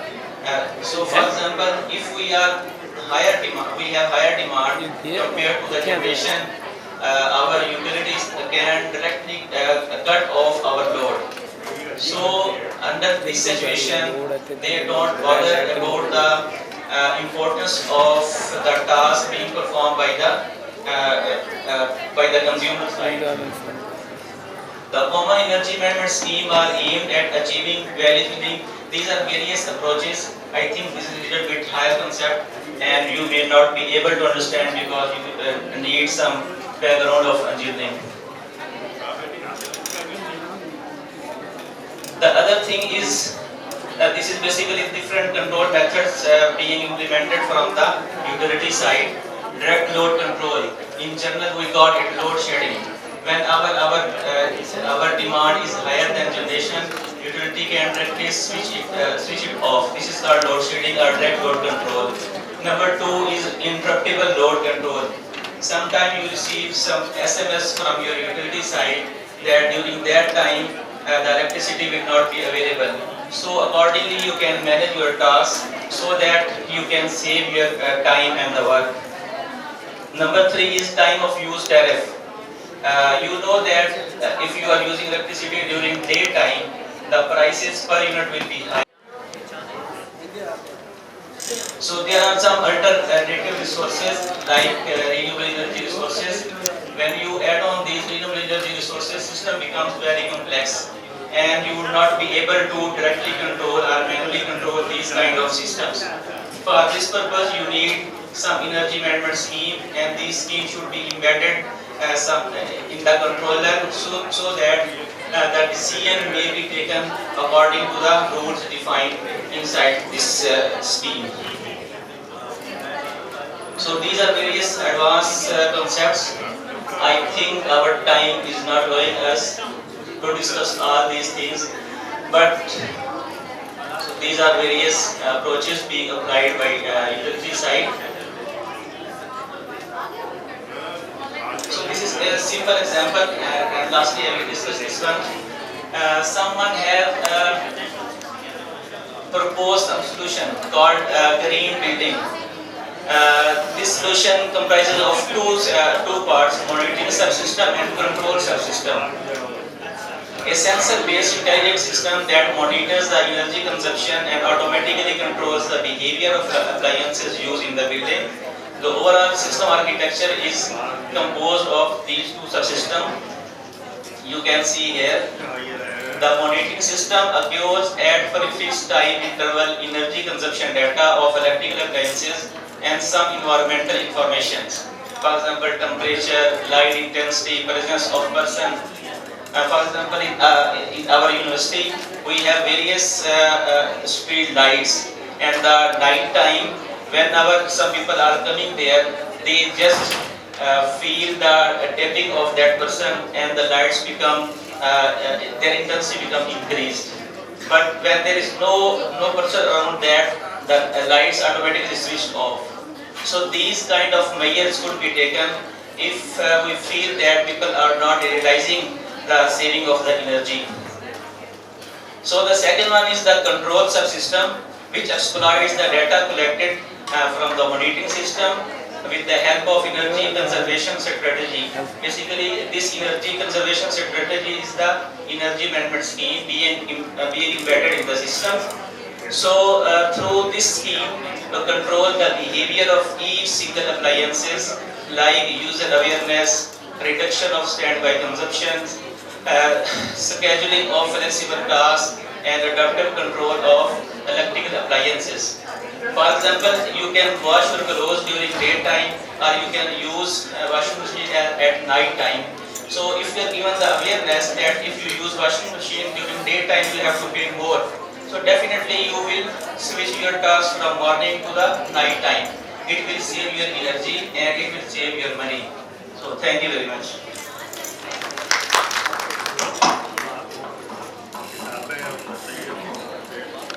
So for example, if we are higher demand, we have higher demand compared to the generation, our utilities can directly cut off our load. So under this situation, they don't bother about the importance of the task being performed by the by the consumer side. The common energy management scheme are aimed at achieving value filling. These are various approaches. I think this is a little bit higher concept and you may not be able to understand because you need some background of engineering. The other thing is this is basically different control methods being implemented from the utility side. Direct load control. In general, we call it load shedding. When our demand is higher than generation, utility can directly switch it off. This is called load shedding or direct load control. Number 2 is interruptible load control. Sometimes you receive some SMS from your utility side that during that time the electricity will not be available. So accordingly you can manage your tasks so that you can save your time and the work. Number 3 is time of use tariff. You know that if you are using electricity during daytime, the prices per unit will be high. So there are some alternative resources like renewable energy resources. When you add on these renewable energy resources, system becomes very complex and you would not be able to directly control or manually control these kind of systems. For this purpose, you need some energy management scheme, and these schemes should be embedded in the controller so that the decision may be taken according to the rules defined inside this scheme. So these are various advanced concepts. I think our time is not allowing us to discuss all these things, but so these are various approaches being applied by utility side. So this is a simple example, and lastly I will discuss this one. Someone have proposed a solution called green building. This solution comprises of two parts: monitoring subsystem and control subsystem. A sensor-based intelligent system that monitors the energy consumption and automatically controls the behavior of the appliances used in the building. The overall system architecture is composed of these two subsystems. You can see here. The monitoring system occurs at for a fixed time interval energy consumption data of electrical appliances and some environmental information. For example, temperature, light intensity, presence of person. For example, in our university, we have various street lights, and the night time, whenever some people are coming there, they just feel the tapping of that person, and the lights become their intensity become increased. But when there is no person around that, the lights automatically switched off. So these kind of measures could be taken if we feel that people are not realizing the saving of the energy. So the second one is the control subsystem, which exploits the data collected from the monitoring system with the help of energy conservation strategy. Basically, this energy conservation strategy is the energy management scheme being embedded in the system. So through this scheme, to control the behavior of each single appliances, like user awareness, reduction of standby consumption, scheduling of flexible tasks, and adaptive control of electrical appliances. For example, you can wash your clothes during daytime, or you can use washing machine at night time. So if you are given the awareness that if you use washing machine during daytime, you have to pay more. So definitely you will switch your task from morning to the night time. It will save your energy and it will save your money. So thank you very much.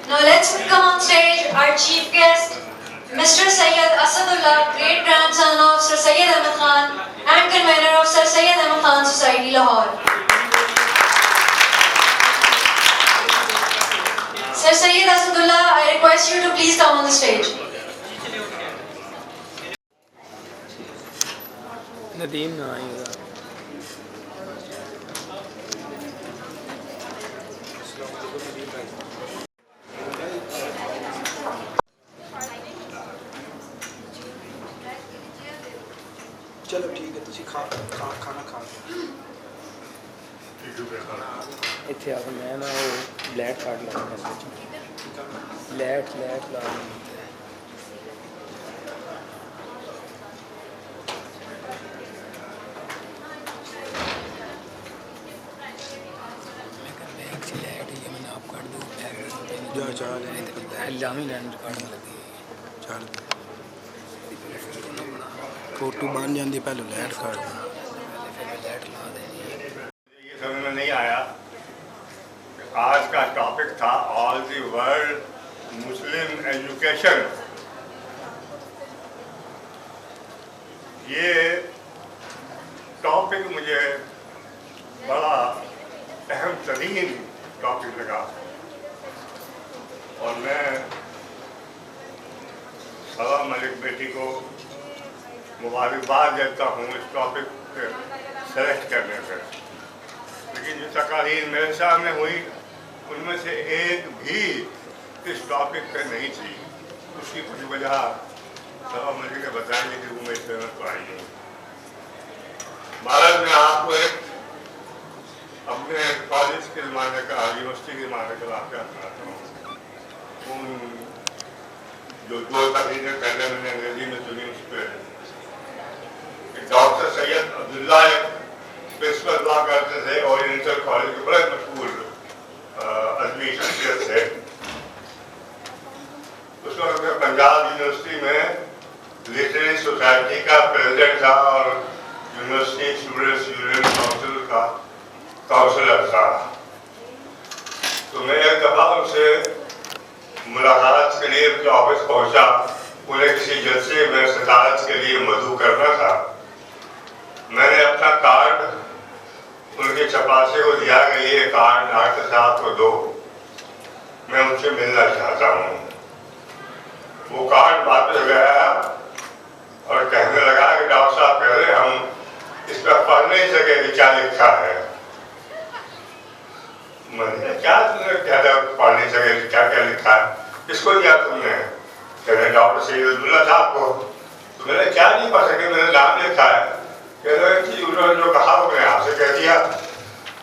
Now let's welcome on stage our chief guest, Mr. Sayyid Asadullah, great grandson of Sir Syed Ahmed Khan and convener of Sir Syed Ahmed Khan Society, Lahore. Sir Syed Asadullah, I request you to please come on the stage. Nadeem na aayega. चलो ठीक کہ تسی کھانا کھا لیا اتنے آ کے میں نا وہ لائٹ کاٹ لگا لائٹ لا فوٹو بن جاتی پہلے لائٹ کاٹ یہ سمجھ میں نہیں آیا کہ آج کا ٹاپک تھا آل دی ورلڈ مسلم ایجوکیشن. یہ ٹاپک مجھے بڑا اہم ترین ٹاپک لگا اور میں سبا ملک بیٹی کو مبارکباد دیتا ہوں اس ٹاپک سلیکٹ کرنے پر. لیکن جو تقاریر میرے سامنے ہوئی ان میں سے ایک بھی اس ٹاپک پہ نہیں تھی. اس کی کچھ وجہ سبا ملک نے بتائی کہ وہ میری فیمس پڑھائی نہیں. بھارت میں آپ کو ایک اپنے کالج کے زمانے کا یونیورسٹی کے زمانے کا واقعہ سناتا ہوں. جو دو تقریریں پہلے میں نے انگریزی میں سنی اس پہ ڈاکٹر سید عبداللہ پرنسپل ہوا کرتے تھے اورینٹل کالج کے بڑے مشہور ادبی شخصیت تھے. اس وقت میں پنجاب یونیورسٹی میں لٹریری سوسائٹی کا پریزیڈنٹ تھا اور یونیورسٹی اسٹوڈنٹس یونین کاؤنسل کا کاؤنسلر تھا. تو میں ایک دفعہ ان سے ملاقات کے لیے جو آفس پہنچا. انہیں کسی جلسے میں صدارت کے لیے مدعو کرنا تھا. میں نے اپنا کارڈ ان کے چپاسی کو دیا کہ یہ کارڈ ڈاکٹر صاحب کو دو, میں ان سے ملنا چاہتا ہوں. وہ کارڈ واپس گیا اور کہنے لگا کہ ڈاکٹر صاحب کہہ رہے ہم اس پہ پڑھ نہیں سکے کہ کیا لکھا ہے. میں نے کیا تم نے کہہ پڑھ نہیں سکے کہ کیا کیا لکھا ہے, کس کو دیا تم نے؟ کہہ رہے ڈاکٹر سید عبداللہ صاحب کو. تو میں نے کیا نہیں پڑھ سکے, میں نے نام لکھا ہے. کہہ رہے کہ انہوں نے جو کہا وہ میں نے آپ سے کہہ دیا.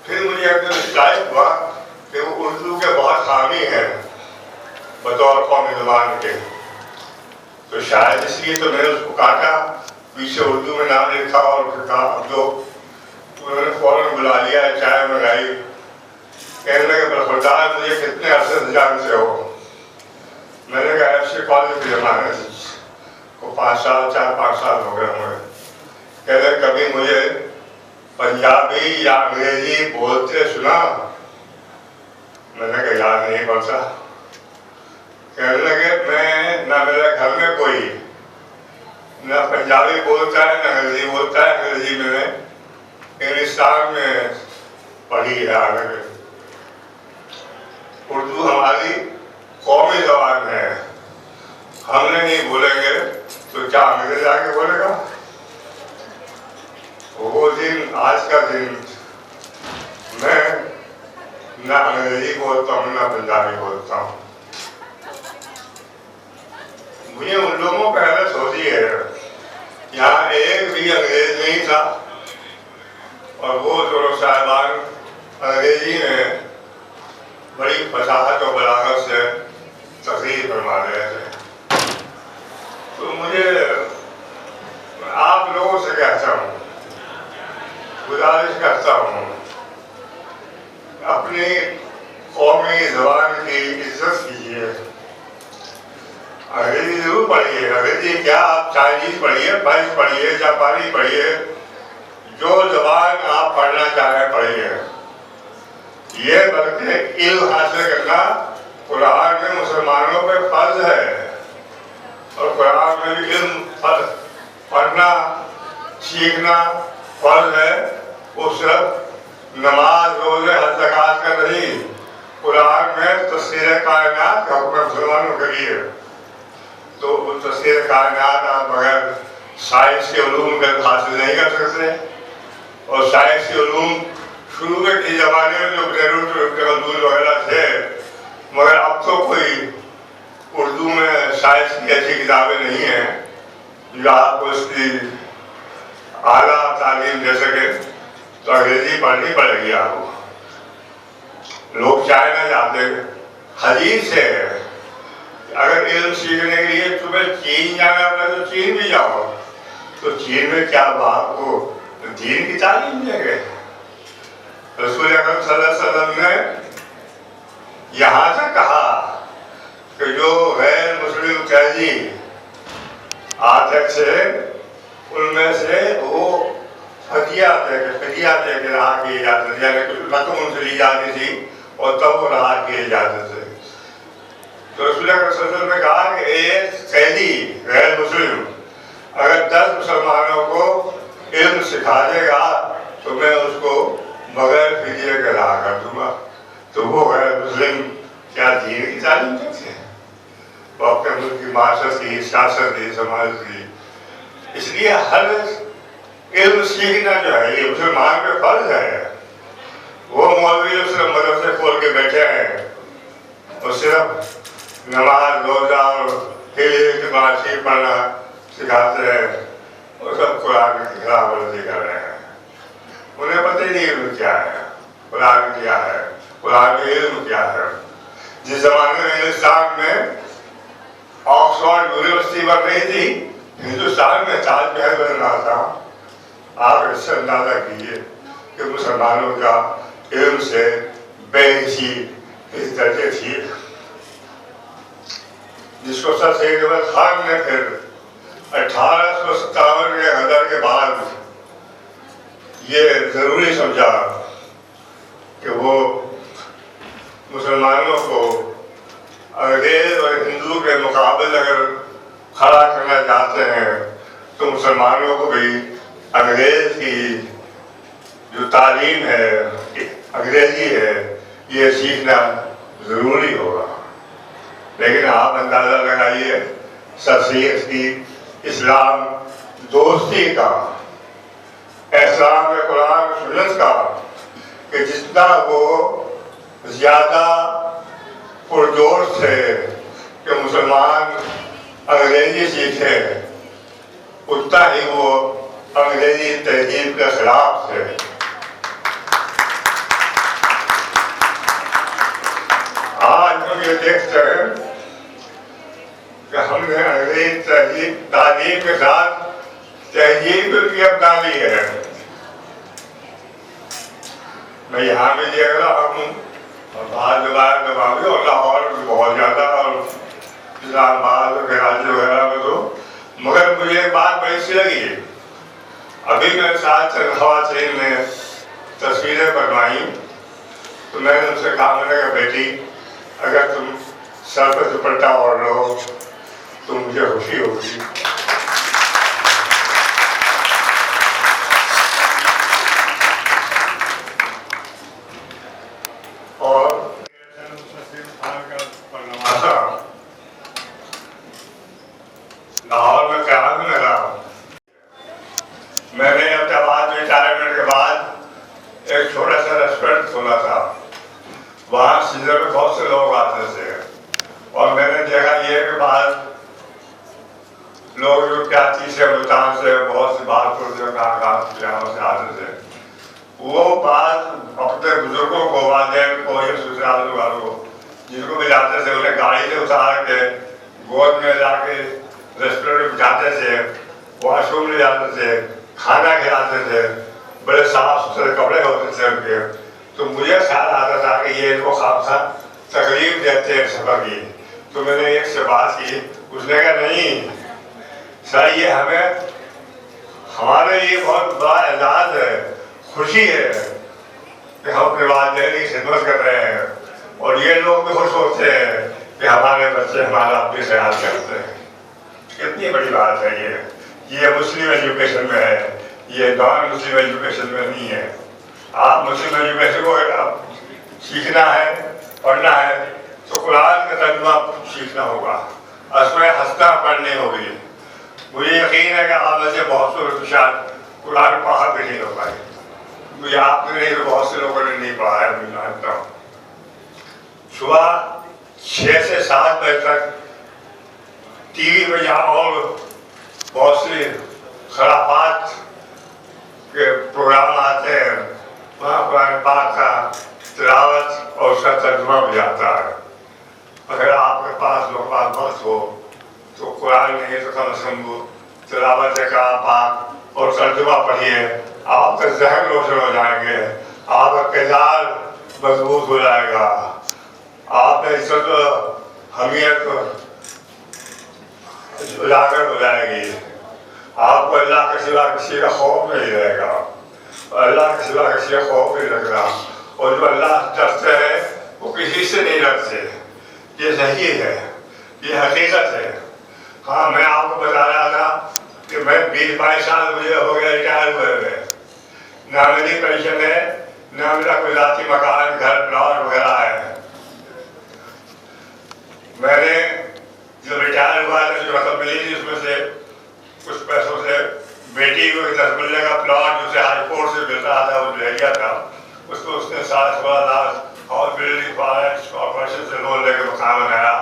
پھر مجھے ایک دن شکایت ہوا کہ وہ اردو کے بہت خامی ہیں بطور قومی زبان کے. تو شاید اس لیے تو میں نے اس کو کاٹا, پیچھے اردو میں نام لکھا اور کہا اب جو انہوں نے فوراً بلا لیا, چائے منگائی. کہنے لگے برخوردار مجھے کتنے عرصے سے جانتے ہو؟ میں نے کہا ایف سی کالج کے زمانے سے کو 5 سال 4-5 سال ہو گئے ہوں. کہہ رہے کبھی مجھے پنجابی یا انگریزی بولتے سنا؟ میں نے کہا یاد نہیں پڑتا. کہنے لگے میں نہ میرے گھر میں کوئی نہ پنجابی بولتا ہے نہ انگریزی بولتا ہے. انگریزی میں نے انگلستان میں پڑھی ہے. آگے اردو ہماری قومی زبان ہے, ہم نے نہیں بولیں گے تو کیا انگریز آگے بولے گا؟ وہ دن آج کا دن میں نہ انگریزی بولتا ہوں نہ پنجابی بولتا ہوں. مجھے ان لوگوں پہ حیرت ہوتی ہے, یہاں ایک بھی انگریز نہیں تھا اور وہ دونوں صاحبان انگریزی میں بڑی فصاحت و بلاغت سے تقریر فرما رہے تھے. تو مجھے آپ لوگوں سے کہتا ہوں, گزارش کرتا ہوں, اپنی قومی زبان کی عزت کیجیے. انگریزی ضرور پڑھیے, انگریزی کیا آپ چائنیز پڑھیے, فرینچ پڑھیے, جاپانی پڑھیے, جو زبان آپ پڑھنا چاہیں پڑھیے. یہ بلکہ علم حاصل کرنا قرآن میں مسلمانوں پہ فرض ہے, اور قرآن میں بھی علم پڑھنا سیکھنا فرض ہے. وہ صرف نماز روزے حج زکات کا نہیں, قرآن میں تفسیر کائنات کا حکم مسلمانوں کے لیے. تو وہ تفسیر کائنات آپ بغیر سائنس کے علوم کا حاصل نہیں کر سکتے. اور سائنس کے علوم شروع کے زمانے میں جو غلطول وغیرہ تھے, مگر اب تو کوئی اردو میں سائنس کی ایسی کتابیں نہیں ہیں جو آپ کو اس کی اعلیٰ تعلیم دے سکے تو انگریزی پڑھنی پڑے گی آپ کو. لوگ چائنا جاتے ہیں, حدیث سے اگر علم سیکھنے کے لیے تمہیں چین جانا پڑے تو چین بھی جاؤ. تو چین میں کیا باپ کو دین کی تعلیم دیں گے؟ رسول اکرم صلی اللہ علیہ وسلم نے یہاں سے کہا کہ جو غیر مسلم قیدی آتے تھے ان میں سے وہ فدیہ دے کے رہا کیے جاتے تھے, یعنی کچھ رقم ان سے لی جاتی تھی اور تب وہ رہا کیے جاتے تھے. تو رسول اکرم صلی اللہ علیہ وسلم نے کہا کہ ایک قیدی غیر مسلم اگر 10 مسلمانوں کو علم سکھا دے گا تو میں اس کو بغیر فدیے کے رہا کر دوں گا. تو وہ غیر مسلم کیا دین کی تعلیم دیتے ہیں؟ وہ اپنے ملک کی معاشرت کی, سیاست کی, سماج کی. اس لیے ہر علم سیکھنا جو ہے یہ مسلمان پہ فرض ہے. وہ مولوی جو صرف مدرسے کھول کے بیٹھے ہیں اور صرف نماز روزہ اور معاشی پڑھنا سکھاتے ہیں, وہ سب قرآن کی خلاف ورزی کر رہے ہیں. انہیں پتہ ہی نہیں علم کیا ہے, قرآن کیا ہے, قرآن کا علم کیا ہے. جس زمانے میں ہندوستان میں آکسفورڈ یونیورسٹی بن رہی تھی, ہندوستان میں تاج محل بن رہا تھا. آپ اس سے اندازہ کیجیے کہ مسلمانوں کا علم سے بے حسی اس درجے تھی, جس کو سر سید احمد خان نے پھر 1857 کے غدر کے بعد یہ ضروری سمجھا کہ وہ مسلمانوں کو انگریز اور ہندو کے مقابل اگر کھڑا کرنا چاہتے ہیں تو مسلمانوں کو بھی انگریز کی جو تعلیم ہے, انگریزی ہے, یہ سیکھنا ضروری ہوگا. لیکن آپ اندازہ لگائیے سر سید کی اسلام دوستی کا, اسلام کے قرآن سنت کا, کہ جتنا وہ زیادہ پرجوش تھے کہ مسلمان انگریزی سیکھے, اتنا ہی وہ انگریزی تہذیب کے خلاف تھے. آج ہم یہ دیکھتے ہیں کہ ہم نے انگریزی تعلیم کے ساتھ تہذیب کی اپنا لی ہے. میں یہاں بھی دیکھ رہا ہوں اور بعض جگہ میں اور لاہور میں بہت زیادہ اور اسلام آباد اور کراچی وغیرہ میں تو, مگر مجھے ایک بات بڑی سی لگی. ابھی میرے ساتھ چند خواتین نے تصویریں بنوائی تو میں نے ان سے کہا, میں نے کہا بیٹی اگر تم سر پہ دوپٹہ اوڑھ لو تو مجھے خوشی ہوگی. اور لاہور میں قیام میں رہا. میں نے اپنے بعد ریٹائرمنٹ کے بعد ایک چھوٹا سا ریسٹورینٹ کھولا تھا. وہاں سیزن میں بہت سے لوگ آتے تھے اور میں نے دیکھا یہ کہ بعض لوگ جو کراچی سے, ملتان سے, بہت سے بہادپور سے, کہاں سے آتے تھے, وہ بعض اپنے بزرگوں کو, والدین کو یا سسرال والوں کو جن کو بھی لاتے تھے انہیں گاڑی سے اتار کے گود میں لا کے ریسٹورینٹ میں بٹھاتے تھے, واش روم لے جاتے تھے, کھانا کھلاتے تھے, بڑے صاف ستھرے کپڑے ہوتے تھے ان کے. تو مجھے خیال آتا تھا کہ یہ ان کو خامخواہ تکلیف دیتے ہیں سفر کی. تو میں نے ایک سے بات کی, اس نے کہا نہیں سر یہ ہمارے لیے بہت بڑا اعزاز ہے, خوشی ہے کہ ہم اپنے والدین کی خدمت کر رہے ہیں اور یہ لوگ بھی خوش ہوتے ہیں کہ ہمارے بچے ہمارا اپنی خیال کرتے ہیں. کتنی بڑی بات ہے یہ مسلم ایجوکیشن میں ہے, یہ نان مسلم ایجوکیشن میں نہیں ہے. آپ مسلم ایجوکیشن کو سیکھنا ہے, پڑھنا ہے تو قرآن کا ترجمہ سیکھنا ہوگا, اس میں ہنسنا پڑھنی ہوگی. مجھے یقین ہے کہ آپ میں سے بہت سے شاید قرآن پڑھا بھی نہیں ہو پائے. مجھے آپ نے نہیں تو بہت سے لوگوں نے نہیں پڑھا ہے. میں جانتا ہوں صبح 6 سے 7 بجے تک ٹی وی پہ جہاں اور بہت سی خرافات के प्रोग्राम आते हैं, वहाँ कुरान पाक का तिलावत और उसका तर्जुमा भी आता है। अगर आपके पास वक्त हो तो कुरान नहीं तो कम से कम तिलावत कलाम पाक और तर्जुमा पढ़िए, आपका जहन रोशन हो जाएंगे, आपका किरदार मजबूत हो जाएगा, आप में इज्जत हमियत उजागर हो जाएगी, आपको अल्लाह के सिवा किसी का खौफ नहीं रहेगा, अल्लाह के सिवा किसी का खौफ नहीं लगेगा। और जो अल्लाह डरते हैं वो किसी से नहीं डरते, ये सही है, ये हकीकत है। हाँ, मैं आपको बता रहा था कि मैं 20-22 साल मुझे हो गया रिटायर हुए हुए, ना मेरी पेंशन है, ना मेरा कोई जाती मकान घर प्लॉट वगैरह है। मैंने जो रिटायर हुआ था, जो रकम मिली थी उसमें से कुछ पैसों से बेटी को 10 मिलने का प्लॉट जिसे हाई कोर्ट से मिल रहा था वो ले लिया था, उसको उसने 16 लाख और बिल्डिंग कॉर्पोरेशन से लोन लेकर मकान बनाया।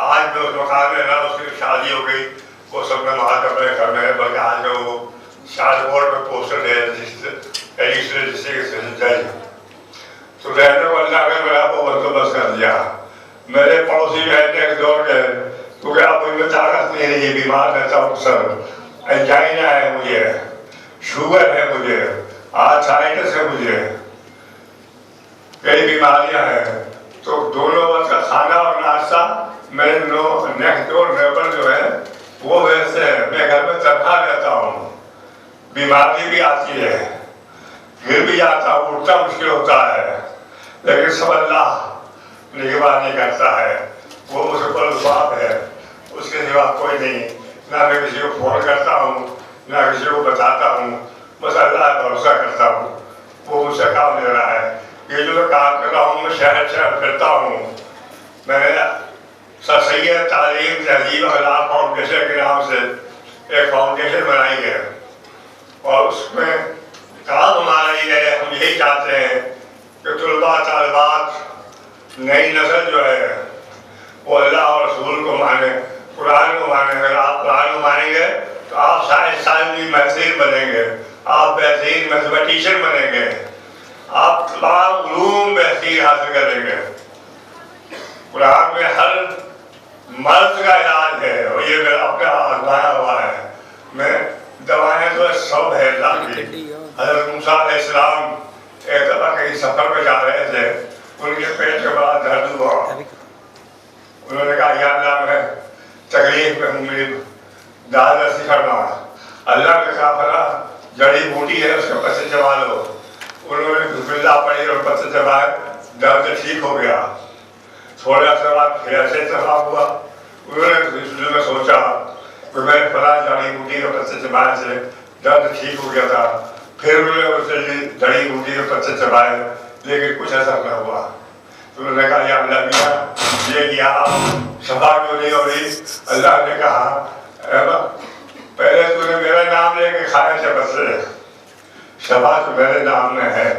आज मैं उस मकान में ना, उसकी शादी हो गई, वो सब मैं वहाँ अपने घर में है, बल्कि आज में वो शादी बोर्ड में पोस्टर है एडिशनल डिस्ट्रिक्ट जज। तो रहने को अल्लाह ने मेरा वो बंदोबस्त कर दिया। मेरे पड़ोसी रहने के दौर के क्योंकि अब मुझे ताकत नहीं रही, बीमार रहता हूँ सर, एंजाइना है मुझे, शुगर है मुझे, आर्थराइटिस है मुझे, कई बीमारियां हैं। तो दोनों वक्त का खाना और नाश्ता मेरे नेक्स्ट डोर नेबर जो है वो वैसे है। मैं घर में तनखा रहता हूँ, बीमारी भी आती है, गिर भी जाता हूँ, उठना मुश्किल होता है, लेकिन सब अल्लाह निगरानी करता है, वो मुझे पर बाप है, उसके सिवा कोई नहीं। ना मैं किसी को फोन करता हूँ, ना किसी को बताता हूँ, बस अल्लाह भरोसा करता हूँ, वो मुझसे काम ले रहा है। ये जो काम कर रहा हूँ, मैं शहर शहर फिरता हूँ। मैंने सर सैयद तालीम तहजीब अखलाक फाउंडेशन के नाम से एक फाउंडेशन बनाई है, और उसमें काम हमारा ये है, हम यही चाहते हैं कि तुलबा तालिबात नई नस्ल जो है वो अल्लाह और रसूल को माने, कुरान को माने। अगर आप कुरान को मानेंगे तो आप साइंस में महसीर बनेंगे, आप बेहतरीन मैथमेटिशियन बनेंगे, आप तमाम उलूम बेहतरीन हासिल करेंगे। कुरान में हर मर्ज का इलाज है, और ये मेरा अपना आजमाया हुआ है। मैं दवाएं तो सब है अल्लाह की। हज़रत मूसा अलैहिस्सलाम एक दफ़ा कहीं सफ़र में जा रहे थे, उनके पेट के बड़ा दर्द हुआ, उन्होंने कहा या अल्लाह मैं तकलीफ में हूँ, मेरी दाद रसी करना। अल्लाह ने कहा फला जड़ी बूटी है, उसके पत्ते चबा लो। उन्होंने बिस्मिल्लाह पढ़ी और पत्ते चबाए, दर्द ठीक हो गया। थोड़ा सा बाद फिर ऐसे तबाह हुआ। उन्होंने सोचा कि मैं फला जड़ी बूटी के पत्ते चबाए से दर्द ठीक हो गया था। फिर उन्होंने उसे जड़ी बूटी के पत्ते चबाए, लेकिन कुछ असर न हुआ। तो उन्होंने कहा या अल्लाह मियां ये किया, शफा क्यों नहीं हो रही? अल्लाह ने कहा पहले तूने मेरा नाम लेके खाया थे बच्चे, शफा तो मेरे नाम में है,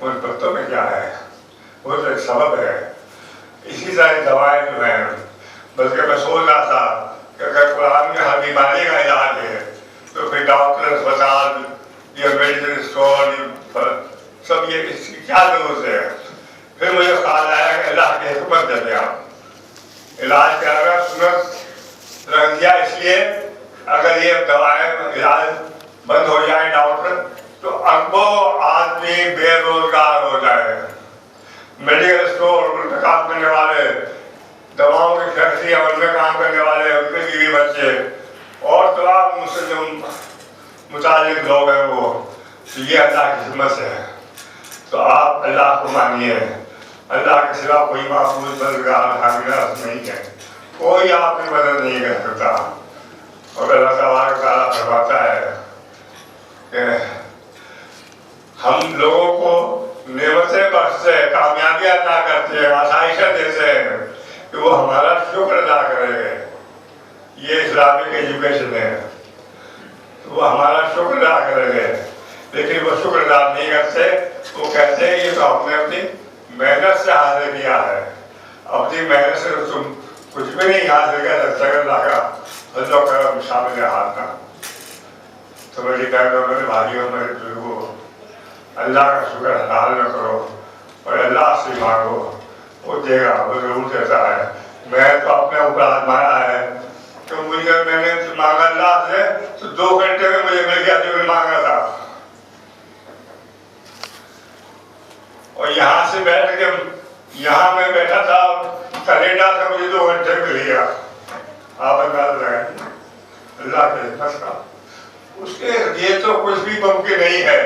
उन पत्तों में क्या है? वो तो एक सबब है। इसी तरह दवाएं जो हैं, बल्कि मैं सोच रहा था कि अगर कुरान में हर बीमारी का इलाज है तो फिर डॉक्टर, अस्पताल या मेडिकल स्टोर सब ये इसकी क्या जरूरत है? फिर मुझे ख्याल आया कि अल्लाह की हिकमत देते आप इलाज कराना सुनत रख दिया, इसलिए अगर ये दवाएं इलाज बंद हो जाए डॉक्टर तो अरबों आदमी बेरोजगार हो जाए। मेडिकल स्टोर उनमें काम करने वाले, दवाओं की फैक्ट्रियाँ उनमें काम करने वाले, उनके बीवी बच्चे और तमाम मुझसे जो मुतालिक लोग हैं वो, ये अल्लाह की हिम्मत है। तो आप अल्लाह को मानिए, अल्लाह के सिवा कोई मामूल मददगार हामिद नहीं है, कोई आपकी मदद नहीं कर सकता। और अल्लाह ताला फरमाता है कि हम लोगों को नेमतें बख्शते हैं, कामयाबियां अदा करते हैं, आसाइशें देते हैं कि वो हमारा शुक्र अदा करेंगे। ये इस्लामिक एजुकेशन है, तो वो हमारा शुक्र अदा करेंगे, लेकिन वो शुक्र अदा नहीं करते। वो कहते हैं ये तो हमने अपनी मेहनत से हासिल किया है, अपनी मेहनत से तुम कुछ भी नहीं हासिल कर सकते, अल्लाह का फजल करम शामिल हाथ ना। تو میری بہنوں میرے بھائیوں میرے بزرگوں اللہ کا شکر حلال نہ کرو اور اللہ سے مانگو وہ دے گا وہ ضرور دیتا ہے. میں تو اپنے اوپر آزمایا ہے کہ مجھے میں نے مانگا اللہ سے تو 2 گھنٹے میں مجھے مل گیا جو میں نے مانگا تھا. اور یہاں سے بیٹھ کے یہاں میں بیٹھا تھا کینیڈا سے مجھے 2 گھنٹے مل گیا. آپ انداز لگائیں اللہ کے حکمت کا. اس کے لیے تو کچھ بھی ممکن نہیں ہے.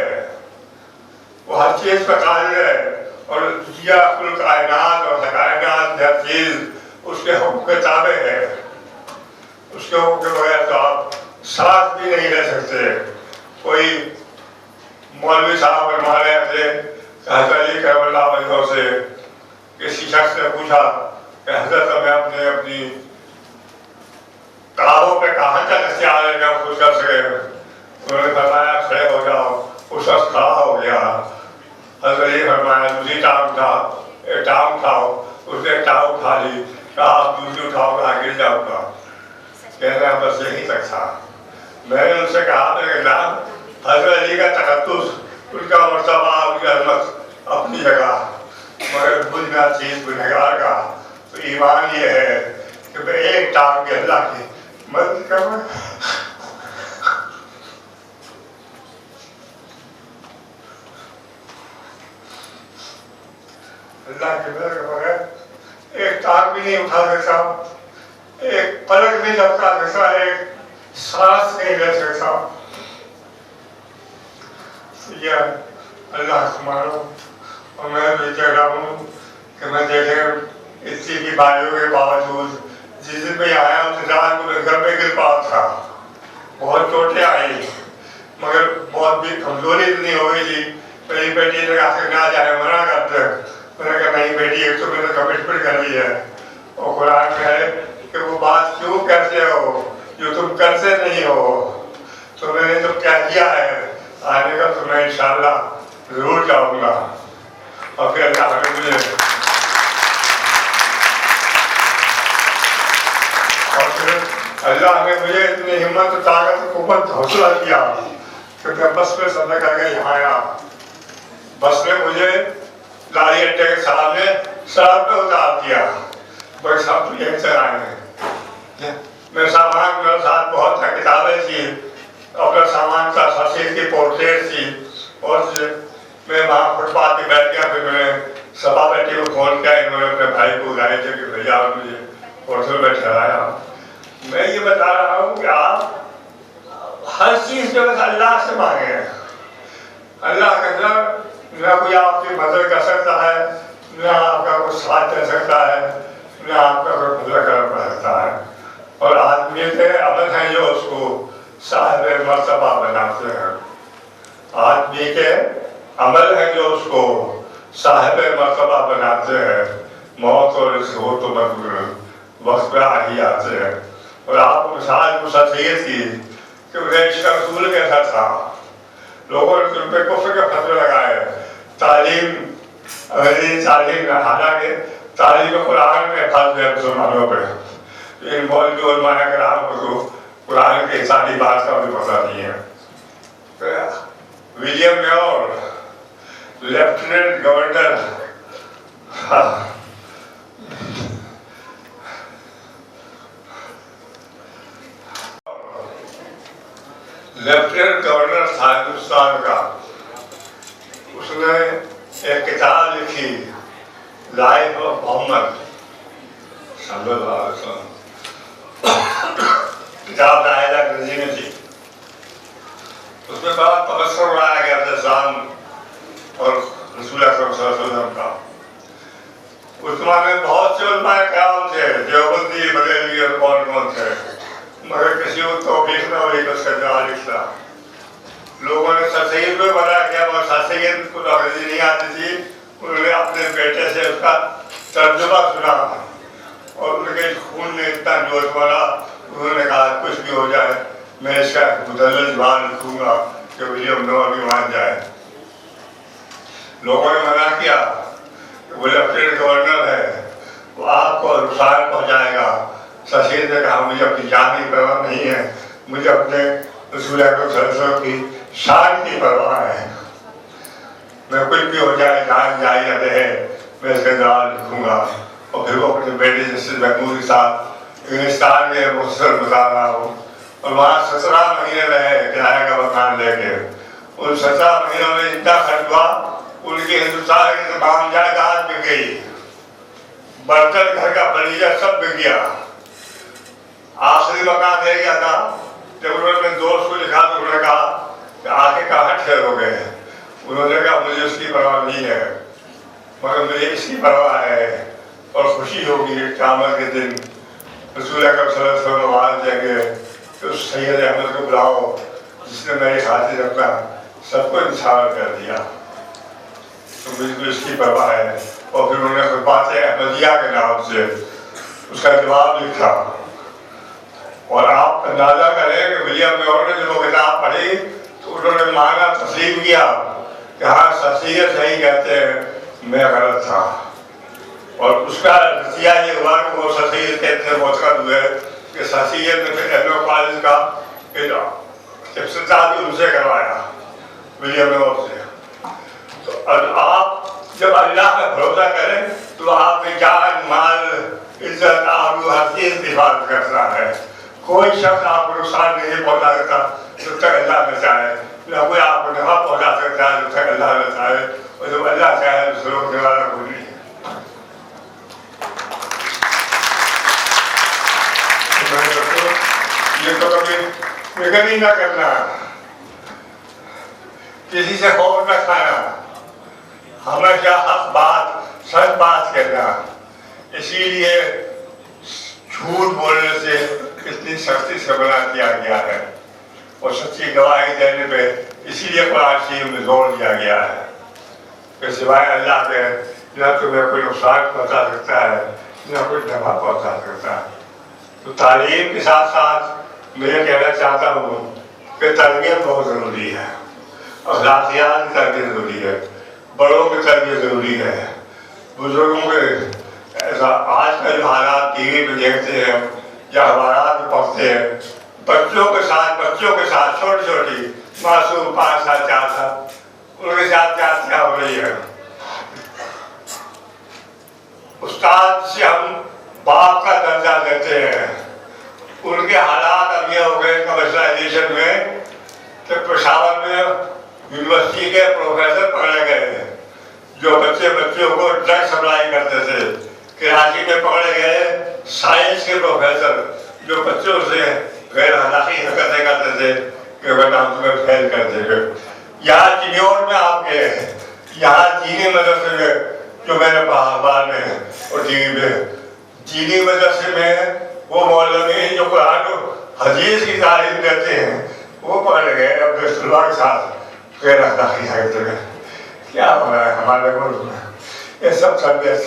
وہ ہر چیز کا قادر ہے اور دنیا کل کائنات اور کائنات ہر چیز اس کے حکم کے تابع ہے. اس کے حکم کے بغیر تو آپ ساتھ بھی نہیں رہ سکتے. کوئی مولوی صاحب فرما رہے تھے کہ حضرت علی کرم اللہ وجہہ سے کسی شخص نے پوچھا کہ حضرت ہمیں اپنی کتابوں پہ کہاں تک اختیار ہے جب خوش کر سکے. انہوں نے فرمایا کھڑے ہو جاؤ. اس وقت کھڑا ہو گیا. حضرت علی فرمایا دوسری ٹانگ اٹھا. ایک ٹانگ اٹھاؤ. اس نے ایک ٹانگ اٹھا لی. کہا آپ دوسری اٹھاؤ گا گر جاؤ گا. کہہ رہا بس یہی تک تھا. میں نے ان سے کہا میرے نام حضرت علی کا تقدس ان کا مرتبہ ان کی عظمت اپنی جگہ مگر بجنا چیز گنہگار کا تو ایمان یہ ہے کہ میں ایک ٹانگ کے اللہ کی مدد کروں. اللہ کی مدد کے بغیر ایک ٹانگ بھی نہیں اٹھا سکتا. ایک پلک نہیں لپٹا سکتا. ایک سانس نہیں لے سکتا. یہ اللہ کو مانو. اور میں بھی کہہ رہا ہوں کہ میں دیکھیں اتنی بیماریوں کے باوجود جس دن میں آیا امتحان کو گھر میں گر پایا تھا. بہت چوٹیں آئی مگر بہت بھی کمزوری اتنی ہو گئی تھی. میری بیٹی نے کہا کہ نہ جائے منع کرتے. میں نے کہا نہیں بیٹی ایک تو میں نے کمٹمنٹ کر لی ہے اور قرآن میں ہے کہ وہ بات کیوں کرتے ہو جو تم کرتے نہیں ہو. تو میں نے تو کیا کیا ہے آنے کا تو میں انشاءاللہ ضرور جاؤں گا. اور پھر اللہ نے مجھے اللہ نے مجھے اتنی ہمت طاقت قوت حوصلہ دیا کہ میں بس میں سفر کر کے یہاں آیا. بس نے مجھے لاری اڈے کے سامنے سڑک پہ اتار دیا. بس ہم تو یہیں سے آئے ہیں. میرے سامان میرے ساتھ بہت سا کتابیں تھی. اپنا سامان کا سفید کی پورٹریٹ تھی. اور میں وہاں فٹ پاتھ پہ بیٹھ گیا. پھر میں نے سبا بیٹی کو فون کیا. انہوں نے اپنے بھائی کو بلائے تھے کہ بھیا مجھے ہوٹل میں ٹھہرایا. میں یہ بتا رہا ہوں کہ آپ ہر چیز جو ہے اللہ سے مانگیں. اللہ کے اندر نہ کوئی آپ کی مدد کر سکتا ہے نہ آپ کا کوئی ساتھ دے سکتا ہے نہ آپ کا کوئی مدد کر سکتا ہے. اور آدمی کے عمل ہیں جو اس کو صاحب مرتبہ بناتے ہیں. آدمی کے عمل ہیں جو اس کو صاحب مرتبہ بناتے ہیں. موت اور اس ہو تو مقبول وقت پہ آ ہی آتے ہیں. اور آپ کو مثال مسیحیت کی کہ انہیں عشق رسول کیسا تھا. لوگوں نے ان پہ کفر کے فتوے لگائے. تعلیم انگریزی تعلیم حالانکہ تعلیم قرآن میں فرض ہے مسلمانوں پہ. ان مولوی علماء کرام کو تو قرآن کی ساری بات کا بھی پتہ نہیں ہے. William Muir lieutenant governor lieutenant governor تھا ہندوستان کا. اس نے ایک کتاب لکھی لائف آف محمد صلی اللہ علیہ وسلم. کتاب لاہجہ انگریزی میں تھی. اس میں بڑا تبصرہ اڑایا گیا تھا اسلام اور رسول اکرم صلی اللہ علیہ وسلم کا. اس زمانے میں بہت سے علماء کرام تھے. دیوبندی بریلوی اور کون کون تھے مگر کسی کو توفیق نہ ہوئی کہ اس کا جواب لکھتا. لوگوں نے سر سید میں بنا کیا اور سر سید کو انگریزی نہیں آتی تھی. انہوں نے اپنے بیٹے سے اس کا ترجمہ سنا اور ان کے خون نے اتنا جوش مارا. انہوں نے کہا کچھ بھی ہو جائے میں اس کا مدلل زبان لکھوں گا کہ ولیم میور بھی مان جائے. لوگوں نے منع کیا کہ وہ لیفٹیننٹ گورنر ہے وہ آپ کو نقصان پہنچائے گا. سر سید نے کہا مجھے اپنی جان کی پرواہ نہیں ہے. مجھے اپنے रसूल अकरम सल्लल्लाहु अलैहि वसल्लम की शान की परवाह है। मैं कुछ भी हो जाए, जान जाए या रहे, मैं इसका जवाब लिखूंगा। और फिर वो अपने बेटे जस्टिस महमूद के साथ इंग्लिस्तान में मुख्तसर बता रहा हूँ, और वहाँ 17 महीने रहे किराए का मकान लेके। उन 17 महीनों में इतना खर्च हुआ, उनके हिंदुस्तान की तमाम जायदाद बिक गई, बर्तन घर का फर्नीचर सब बिक गया। आखिरी मकान रह गया था, जब उन्होंने दोस्त को लिखा तो उन्होंने कहा कि आगे कहाँ ठहरोगे। उन्होंने कहा मुझे उसकी परवाह नहीं है, मगर मुझे इसकी परवाह है और खुशी होगी क़यामत के दिन रसूल अकरम सल्लल्लाहु अलैहि वसल्लम आवाज़ देंगे कि उस सैयद अहमद को बुलाओ जिसने मेरी खातिर अपना सबको इंसार कर दिया। तो मुझे इसकी परवाह है। और फिर उन्होंने ख़ुतबात अहमदिया के नाम से उसका जवाब लिखा। और आप अंदाज़ा करें कि विलियम म्योर ने जब वो किताब पढ़ी तो उन्होंने माना तस्लीम किया कि हाँ सैयद सही कहते हैं, मैं गलत था। और उसका नतीजा ये हुआ कि वो सैयद के इतने मोतकद हुए कि सैयद ने फिर एमए कॉलेज का इफ्तिताह भी उनसे करवाया, विलियम म्योर से। तो आप जब अल्लाह का भरोसा करें तो आपकी जान, माल, इज्जत, आबरू हर चीज़ की हिफाजत करता है। कोई शख्स आपको नुकसान नहीं पहुंचा सकता जब तक अल्लाह न चाहे, न कोई आपको नफा पहुंचा सकता है जब तक अल्लाह न चाहे, और जब अल्लाह चाहे तो रोकने वाला कोई नहीं है। ये तो कभी फिक्र ही न करना, किसी से खौफ न खाना, हमेशा हक बात, सच बात करना। इसीलिए झूठ बोलने से इतनी सख्ती से मना किया गया है और सच्ची गवाही देने पे इसीलिए कुरान शरीफ में जोर दिया गया है कि सिवाय अल्लाह के न तुम्हें कोई नुकसान पहुंचा सकता है, न कोई नफा पहुंचा सकता है। तो तालीम के साथ साथ मैं ये कहना चाहता हूँ कि तरबियत बहुत ज़रूरी है, अखलाकियात की तरबियत ज़रूरी है, बड़ों की तरबियत ज़रूरी है, बुजुर्गों के आज का जो हालात टीवी पे देखते हैं या हमारा में पढ़ते हैं, बच्चों के साथ छोटी छोटी मासूम 5 साल 4 साल उनके साथ क्या हो रही है। उस्ताद से हम बाप का दर्जा देते हैं, उनके हालात अब ये हो गए कमर्शलाइजेशन में कि पेशावर में यूनिवर्सिटी के प्रोफेसर पकड़े गए जो बच्चों को ड्रग सप्लाई करते थे। कराची में पकड़े गए साइंस के प्रोफेसर जो बच्चों से गैर अखलाकी हरकतें करते थे कि बेटा हम तुम्हें फेल कर देंगे। यहाँ चिन्योर में आप गए, यहाँ चीनी मदरसे में जो मैंने अखबार में और टीवी में, चीनी मदरसे में वो मौलवी जो कुरान हदीस की तारीफ देते हैं वो पकड़े गए अपने तलबा के साथ गैर अखलाकी हरकतें। क्या हो रहा है हमारे मुल्क में? ये सब तरबियत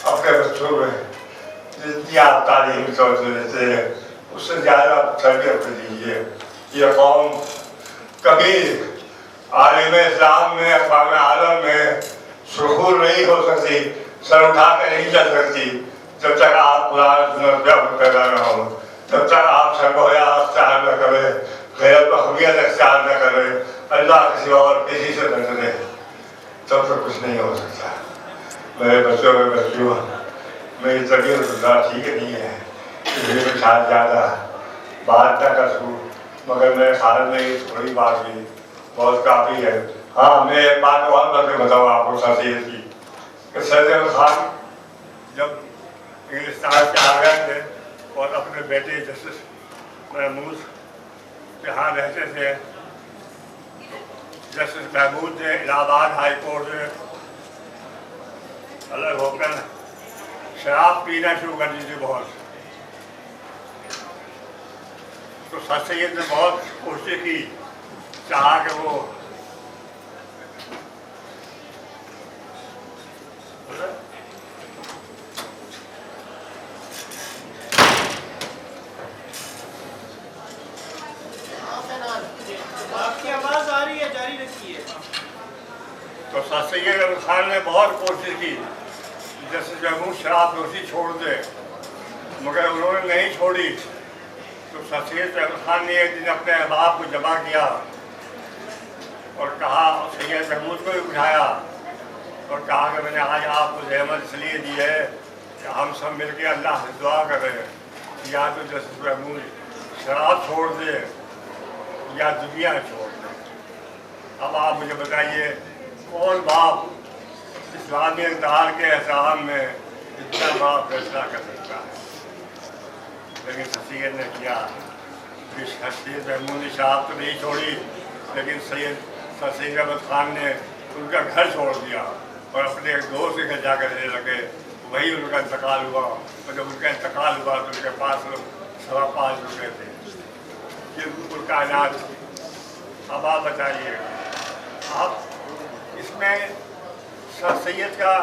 अपने बच्चों में जितनी आप तालीम सोच लेते हैं उससे ज़्यादा तरबियत दीजिए। ये कौम कभी आलिम इस्लाम में, अक़वाम आलम में सुरखूर नहीं हो सकती, सर उठा कर नहीं चल सकती जब तक आप कुरान सुन्नत पे पैदा न हो, जब तक आप सरगोया अख्तियार न करें, गैरत व हमियत अख्तियार न करें, अल्लाह के सिवा और किसी से न डरें, तब तक कुछ नहीं हो सकता। मेरे बच्चों में बच्चियों, मेरी तबीयत ठीक नहीं है, इसलिए मैं शायद ज़्यादा बात न कर सकूँ, मगर मेरे ख्याल में थोड़ी बात भी बहुत काफ़ी है। हाँ, मैं एक बात और करके बताऊँ आपको सैयद की कि सैयद अहमद खान जब इंग्लिस्तान से आ गए थे और अपने बेटे जस्टिस महमूद यहाँ रहते थे, जस्टिस महमूद ने इलाहाबाद हाई कोर्ट से अलग होकर शराब पीना शुरू कर दी थी बहुत। तो सर सैयद ने बहुत कोशिश की, चाहा कि वो आपकी आवाज़ आ रही है, जारी रखिए। तो सर सैयद अहमद खान ने बहुत कोशिश की जैसे महमूद शराब नोशी छोड़ दे, मगर उन्होंने नहीं छोड़ी। तो सर सैयद अहमद खान ने एक दिन अपने अहबाब को जमा किया और कहा, सैयद महमूद को भी उठाया और कहा कि मैंने आज आपको ज़हमत इसलिए दी है कि हम सब मिलकर अल्लाह से दुआ कर रहे हैं या तो जस्टिस महमूद शराब छोड़ दे या दुनिया छोड़ दे। अब आप मुझे बताइए कौन बाप इस्लामी इक़्तिदार के एहतराम में इतना बड़ा फैसला कर सकता है। लेकिन सैयद ने किया। सैयद महमूद ने शराब तो नहीं छोड़ी, लेकिन सर सैयद अहमद खान ने उनका घर छोड़ दिया और अपने एक दोस्त के घर जाकर रहने लगे। वही उनका इंतकाल हुआ और जब उनका इंतकाल हुआ तो उनके पास ₹5.25 थे। ये बिल्कुल कायनात। अब आप बताइए, आप इसमें सर सैयद का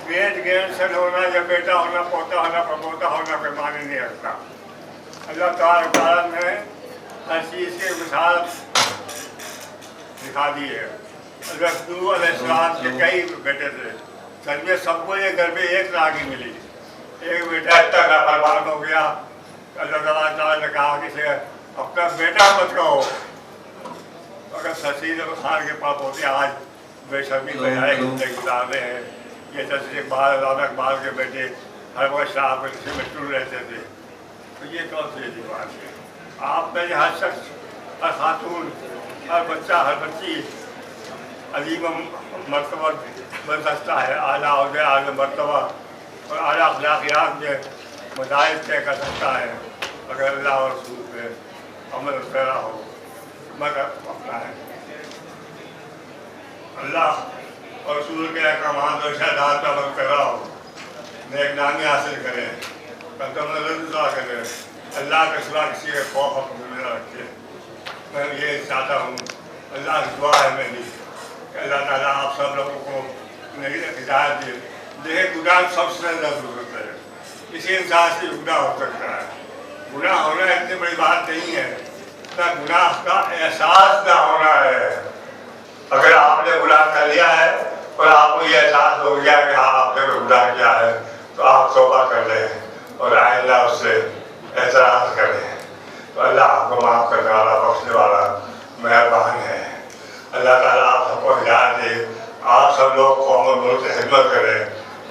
ग्रेट ग्रैंडसन होना या बेटा होना, पोता होना, प्रपोता होना कोई मायने नहीं रखता। अल्लाह ताला ने हर चीज़ की मिसाल दिखा दी है। नूह अलैहिस्सलाम के कई बेटे थे, सच में सबको ये घर में एक रागी मिली। एक बेटा इतना नाफरमान हो गया, अल्लाह ताला ने कहा कि इसे अपना बेटा मत कहो। अगर सर सैयद अहमद खान के पास होते आज बेशर्मी बजाय गुजार रहे हैं। ये जैसे इकबाल के बेटे हर वक्त शराब से मशहूर रहते थे, तो ये कौन सी ऐसी बात है? आप में हर शख्स, हर खातून, हर बच्चा, हर बच्ची अजीब मरतबा बन सकता है, आला अहदे, आला मरतबा और आला अखलाकियात में मदाइल तय कर सकता है अगर अल्लाह और रसूल पे अमल पैरा हो, मत अपना है। अल्लाह और रसूल के अहकामात और इरशादात पर अमल पैरा हो, नेकनामी हासिल करें, कदम रज़ा करें, अल्लाह के सिवा किसी के खौफ अपने में न रखे। मैं ये चाहता हूँ, अल्लाह की दुआ है मेरी, अल्लाह ताला आप सब लोगों को मेरी हिदायत दे। देखिए गुनाह सबसे ज़्यादा ज़रूरत है, किसी इंसान से गुनाह हो सकता है। गुनाह होना इतनी बड़ी बात नहीं है, ना गुनाह का एहसास ना होना है। अगर आपने गुनाह कर लिया है और आपको ये एहसास हो गया कि हाँ आपने गुनाह किया है, तो आप तौबा कर लें और आइंदा उससे एतराज़ करें। तो अल्लाह आपको माफ़ करने वाला, बख्शने वाला, मेहरबान है। अल्लाह ताला आप सबको हिदायत दे। आप सब लोग कौम और मुल्क से खिदमत करें।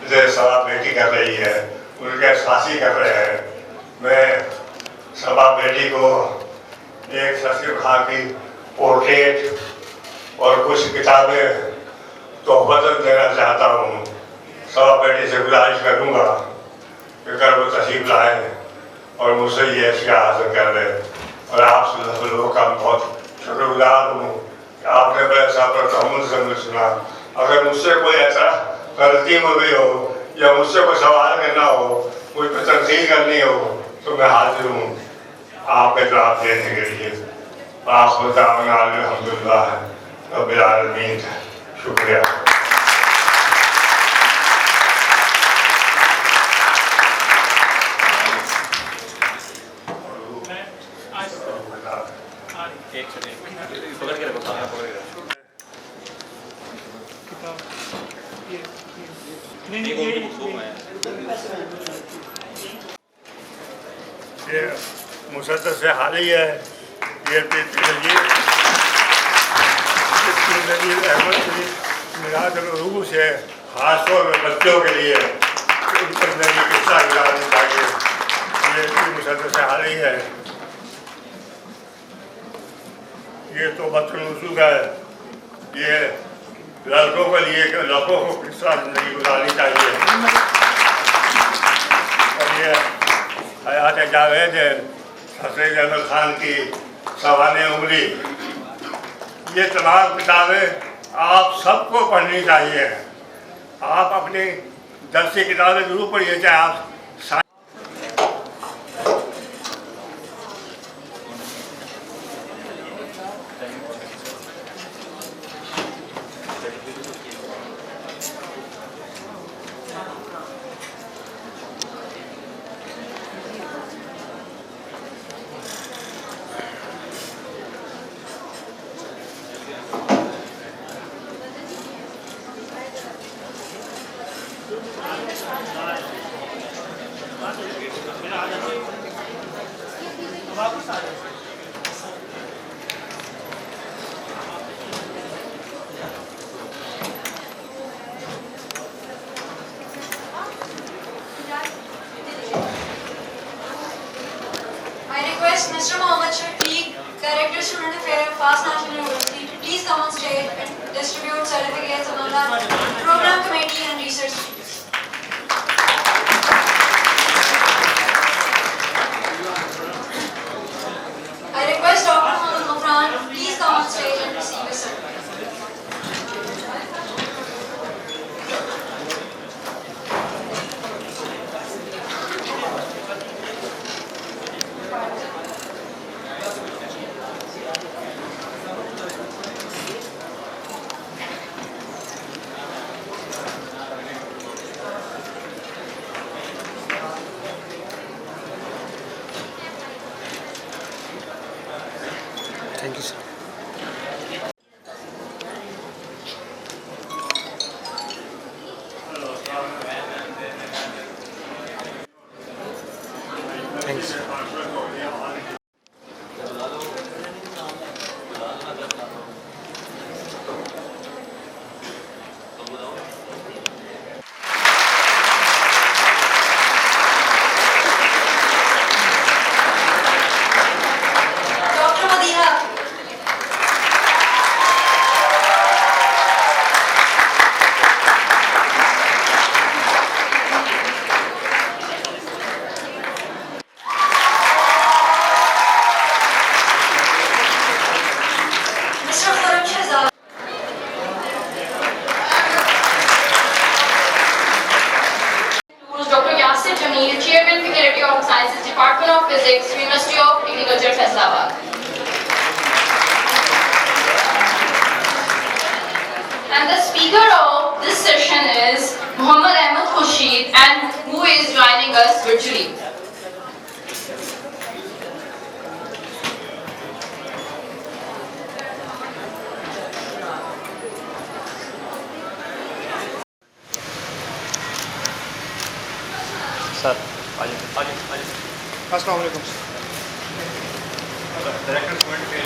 जैसे सबा बेटी कर रही है, उनके साथी कर रहे हैं। मैं सबा बेटी को एक सर खान की पोर्ट्रेट और कुछ किताबें तोहफतन देना चाहता हूँ। सबा बेटी से गुजारिश करूँगा कि अगर वो तशरीफ लाएँ और मुझसे ये अशिया हासिल कर लें। और आप सब लोगों का बहुत शुक्रगुजार हूँ कि आपने मेरे साथ पर तहम्मुल से सुना। अगर मुझसे कोई ऐसा गलती हो गई हो या मुझसे कोई सवाल करना हो, मुझ पर तनकीद करनी हो, तो मैं हाजिर हूँ आपके जवाब देने के लिए। अल्हम्दुलिल्लाह रब्बिल आलमीन। शुक्रिया। ये मुसद्दस से हाल ही है, ये अहमद मिलाद रूह से खास तौर पर बच्चों के लिए उन पर नबी किस्सा गिरानी चाहिए। ये मुसद्दस से हाल ही है। ये तो बदतनसूख है, ये लड़कों के लिए लड़कों को किस्सा जिंदगी गुजारनी चाहिए। और ये हयात जावेद सर सैयद अहमद खान की सवाने उमरी, ये तमाम किताबें आप सबको पढ़नी चाहिए। आप अपनी दरसी किताबें जरूर पढ़िए, चाहे आप वापस आ जाओ. I request Mr. Mohammed Shafiq, Director Student Affairs of Fast National University, to please come on stage and distribute certificates among our program committee and research students. I request Dr. Mohammed Mafran to please come on stage and receive his certificate. Thank you, sir. Thanks. Dr. Madina. Mr. Khurram Shahzad. Dr. Yasir Jameel, Chairman, Faculty of Sciences, Department of Physics, University of Agriculture, Faisalabad. And the speaker of this session is Muhammad Ahmed Khurshid, and who is joining us virtually. Sir आज अस्सलाम वालेकुम. Director student के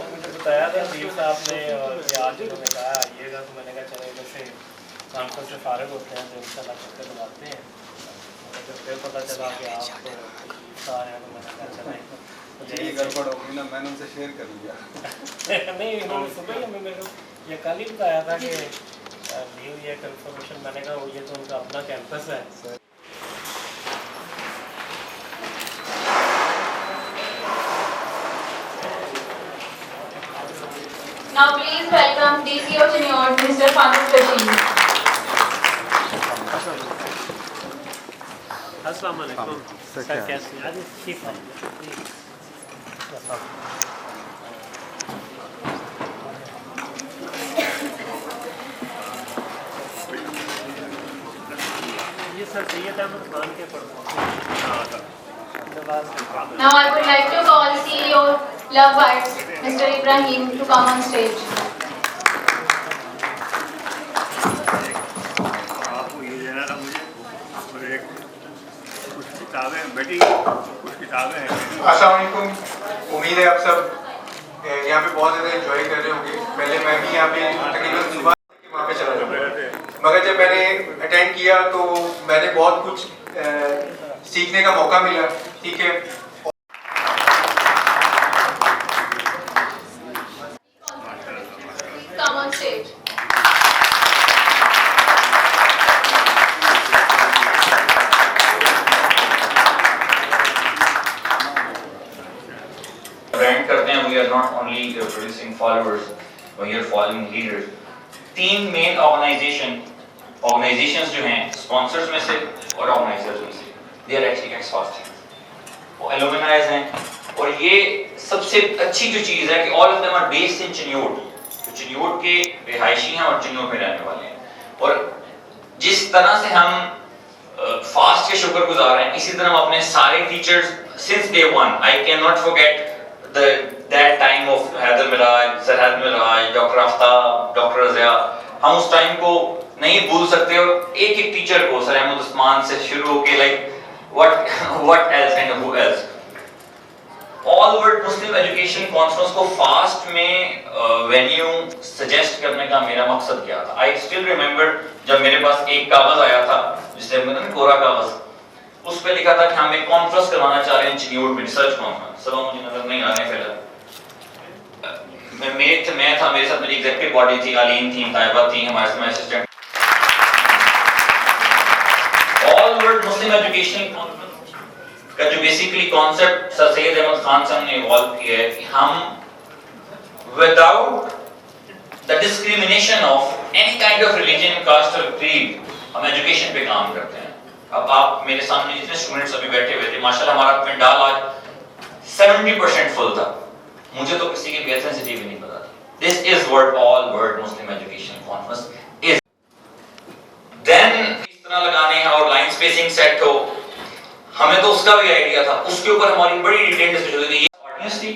मुझे बताया था leave साहब ने और आज उन्होंने कहा आइएगा, तो मैंने कहा चलो इधर से कॉन्फ्रेंस से फारिग होते हैं तो इंशाल्लाह चक्कर लगाते हैं. तो फिर पता चला कि आप सारे हैं, तो मैंने कहा चलें. ये गड़बड़ होगी ना, मैंने उनसे शेयर कर लिया. नहीं, इन्होंने सुबह ही हमें मेरे को ये कल ही बताया था कि लीव ये कंफर्मेशन. मैंने कहा वो ये तो उनका अपना कैंपस है. Now please welcome DCO Tenured, Mr. Farooq Rashid. अस्सलाम वालेकुम सर, कैसे हैं? आज ठीक है. ये सर सैयद अहमद खान के Now I would like to call CEO Love Bites, Mr. Ibrahim, to come on stage. आपको ये देना था मुझे, और एक कुछ किताबें बेटी, कुछ किताबें हैं. अस्सलाम वालेकुम. उम्मीद है आप सब यहाँ पे बहुत ज़्यादा एंजॉय कर रहे होंगे. पहले मैं भी यहाँ पे तकरीबन सुबह वहाँ पे चला गया, मगर जब मैंने अटेंड किया तो मैंने बहुत कुछ सीखने का मौका मिला. ठीक है. Come on stage. ब्रांड करते हैं, we are not only producing followers, we are following leaders. 3 main organisations जो हैं स्पॉन्सर्स में से और ऑर्गेनाइजर्स में से, they are actually ex-fast हैं, वो एलुमनाइज हैं. और ये सबसे अच्छी जो चीज़ है कि all of them are based in Chinyoad. तो چنیوٹ کے رہائشی ہیں اور چنیوٹ میں رہنے والے ہیں. اور جس طرح سے ہم فاسٹ کے شکر گزار ہیں, اسی طرح ہم اپنے سارے teachers since day one, I cannot forget that time of Haider Meraj, sir Haider Meraj, doctor Aftab, doctor Razia. ہم اس ٹائم کو نہیں بھول سکتے, اور ایک ایک ٹیچر کو, سر احمد عثمان سے شروع ہو کے like what else and who else. All World Muslim Education Conference کو فاسٹ میں وینیو سجیسٹ کرنے کا میرا مقصد کیا تھا. I still remember جب میرے پاس ایک کاغذ آیا تھا جس سے کورا کاغذ, اس پہ لکھا تھا کہ ہم ایک کانفرنس کروانا چاہ رہے ہیں چنیوٹ میں, ریسرچ کانفرنس. سب مجھے نظر نہیں آ رہے ہیں فی الحال. میں تھا, میرے ساتھ میری ایگزیکٹو باڈی تھی, علیم تھی, طیبہ تھی, ہمارے ساتھ اسسٹنٹ. آل ورلڈ مسلم ایجوکیشن کانفرنس کا جو بیسیکلی کانسیپٹ سر سید احمد خان صاحب نے ایوالو کیا ہے کہ ہم without the discrimination of any kind of religion, caste or creed, ہم ایجوکیشن پہ کام کرتے ہیں. اب آپ میرے سامنے جتنے اسٹوڈنٹس ابھی بیٹھے ہوئے تھے, ماشاءاللہ ہمارا پنڈال آج 70% فل تھا. مجھے تو کسی کی بھی ایتھنسٹی بھی نہیں پتا تھی. This is what all world Muslim education conference is. Then اس طرح لگانے ہیں اور لائن اسپیسنگ سیٹ ہو, ہمیں تو اس کا بھی آئیڈیا تھا. اس کے اوپر ہماری بڑی ڈیٹیل ڈسکشن ہوئی. یہ آڈینس تھی,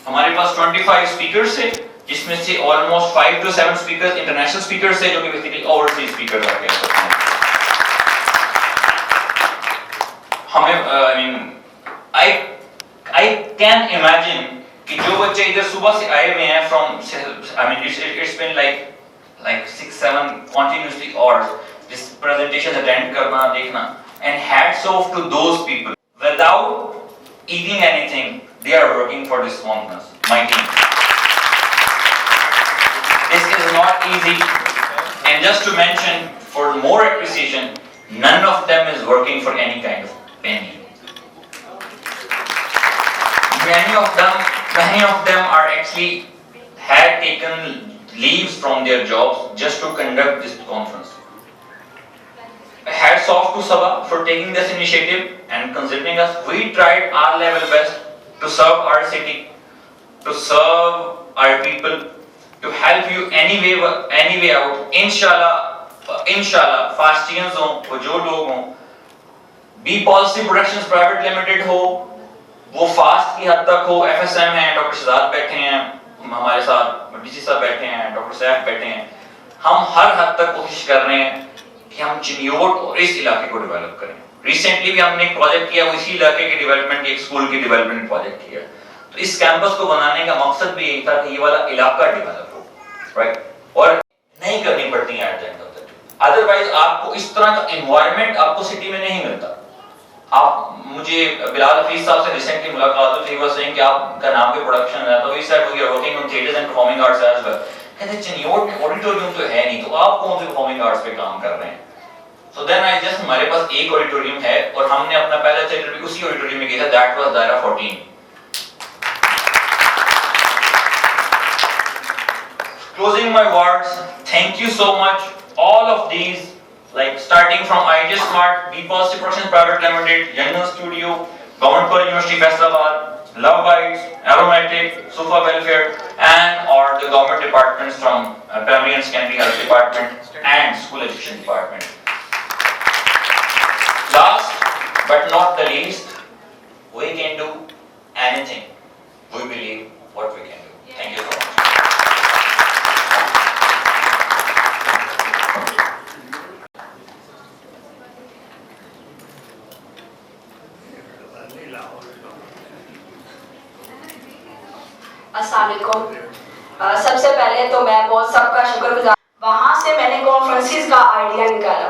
ہمارے پاس 25 اسپیکرز تھے, جس میں سے almost 5 to 7 speakers international speakers تھے, جو کہ بیسیکلی اوورسیز اسپیکرز آ کے ہیں. ہمیں I can imagine کہ جو بچے ادھر صبح سے آئے ہوئے ہیں from it's been like 6-7 continuously hours this presentation attend کرنا, دیکھنا, and hats off to those people. Without eating anything, they are working for this conference. My team. This is not easy. And just to mention, for more appreciation, none of them is working for any kind of penny. Many of them are actually had taken leaves from their jobs just to conduct this conference. Hats off to Sabha for taking this initiative and considering us. We tried our level best to serve our city, to serve our people, to help you any way out. Inshallah, Fastians ho, wo jo log ho, Be Positive Productions Private Limited ho, وہ fast کی حد تک ہو, F S M ہیں, doctor Shahzad بیٹھے ہیں ہمارے ساتھ, D C صاحب بیٹھے ہیں, ڈاکٹر سیف بیٹھے ہیں. ہم ہر حد تک کوشش کر رہے ہیں کہ ہم چنیوٹ اور اس علاقے کو ڈیولپ کریں. ریسنٹلی بھی ہم نے ایک پروجیکٹ کیا, وہ اسی علاقے کے ڈیولپمنٹ, ایک اسکول کی ڈیولپمنٹ پروجیکٹ کیا. تو اس کیمپس کو بنانے کا مقصد بھی یہی تھا کہ یہ والا علاقہ ڈیولپ ہو, رائٹ, اور نہیں کرنی پڑتی ہیں at the end of the day. Otherwise آپ کو اس طرح کا انوائرمنٹ آپ کو سٹی میں نہیں ملتا. آپ مجھے بلال حفیظ صاحب سے ریسنٹلی ملاقات ہوئی, وہ سینگ کہ آپ کا نام کے پروڈکشن ہے, تو we said we are working on theatres and performing arts as well. کہتے چنیوٹ میں آڈیٹوریم تو ہے نہیں, تو آپ کون سے پرفارمنگ آرٹس پہ کام کر رہے ہیں. سو دین آئی جسٹ, ہمارے پاس ایک آڈیٹوریم ہے اور ہم نے اپنا پہلا تھیٹر بھی اسی آڈیٹوریم میں کیا تھا, دیٹ واز دائرہ 14. Closing my words, thank you so much. All of these, like starting from IJ Smart, Be Positive Productions Private Limited, General Studio, Government College University Faisalabad, Love Bites, Aromatic, Sufa Welfare, and or the government departments from Primary and Secondary Health Department and School Education Department. Last but not the least, we can do anything. We believe what we can do. Thank you so much. السلام علیکم. سب سے پہلے تو میں بہت سب کا شکر گزار. وہاں سے میں نے کانفرنسز کا آئیڈیا نکالا.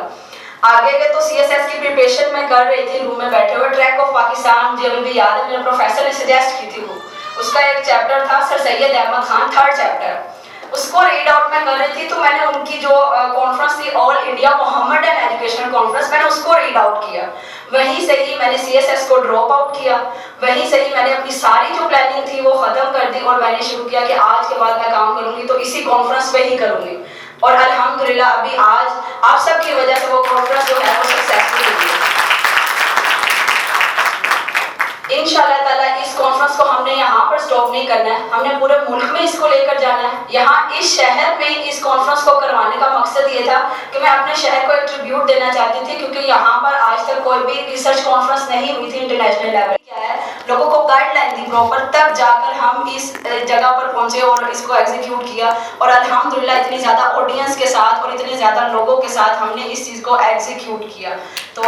آگے کے تو سی ایس ایس کی پریپریشن میں کر رہی تھی روم میں بیٹھے ہوئے. ٹریک آف پاکستان جو ابھی بھی یاد ہے, میرے پروفیسر نے سجیسٹ کی تھی, وہ اس کا ایک چیپٹر تھا سر سید احمد خان, 3rd چیپٹر. اس کو ریڈ آؤٹ میں کر رہی تھی, تو میں نے ان کی جو کانفرنس تھی آل انڈیا محمدن ایجوکیشنل کانفرنس, میں نے اس کو ریڈ آؤٹ کیا. وہیں سے ہی میں نے سی ایس ایس کو ڈراپ آؤٹ کیا. وہیں سے ہی میں نے اپنی ساری جو پلاننگ تھی وہ ختم کر دی, اور میں نے شروع کیا کہ آج کے بعد میں کام کروں گی تو اسی کانفرنس پہ ہی کروں گی. اور الحمدللہ ابھی آج آپ سب کی وجہ سے وہ کانفرنس جو ہے وہ سکسیسفل ہوئی ہے. इंशाअल्लाह ताला इस कॉन्फ्रेंस को हमने यहाँ पर स्टॉप नहीं करना है, हमने पूरे मुल्क में इसको लेकर जाना है। यहाँ इस शहर में इस कॉन्फ्रेंस को करवाने का मकसद ये था कि मैं अपने शहर को एक ट्रिब्यूट देना चाहती थी, क्योंकि यहाँ पर आज तक कोई भी रिसर्च कॉन्फ्रेंस नहीं हुई थी इंटरनेशनल लेवल। क्या है, लोगों को गाइडलाइन दी प्रॉपर, तब जाकर हम इस जगह पर पहुँचे और इसको एग्जीक्यूट किया। और अल्हम्दुलिल्लाह इतनी ज़्यादा ऑडियंस के साथ और इतने ज़्यादा लोगों के साथ हमने इस चीज़ को एग्जीक्यूट किया। तो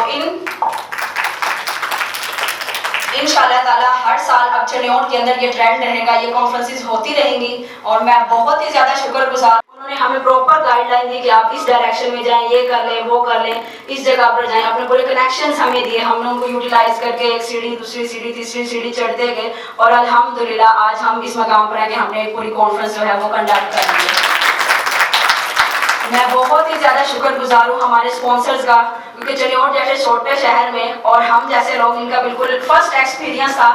इंशाअल्लाह ताला हर साल अब चनियोट के अंदर ये ट्रेंड रहेगा, ये कॉन्फ्रेंसेस होती रहेंगी। और मैं बहुत ही ज़्यादा शुक्रगुजार, उन्होंने हमें प्रॉपर गाइडलाइन दी कि आप इस डायरेक्शन में जाएं, ये कर लें, वो कर लें, इस जगह पर जाएं। अपने पूरे कनेक्शंस हमें दिए, हमने उनको यूटिलाइज करके एक सीढ़ी, दूसरी सीढ़ी, तीसरी सीढ़ी चढ़ते गए और अल्हम्दुलिल्लाह आज हम इस मकाम पर हैं कि हमने एक पूरी कॉन्फ्रेंस जो है वो कंडक्ट कर ली है। मैं बहुत ही ज़्यादा शुक्रगुजार हूँ हमारे स्पॉन्सर्स का, क्योंकि चनियोट जैसे छोटे शहर में और हम जैसे लोग, इनका बिल्कुल फर्स्ट एक्सपीरियंस था,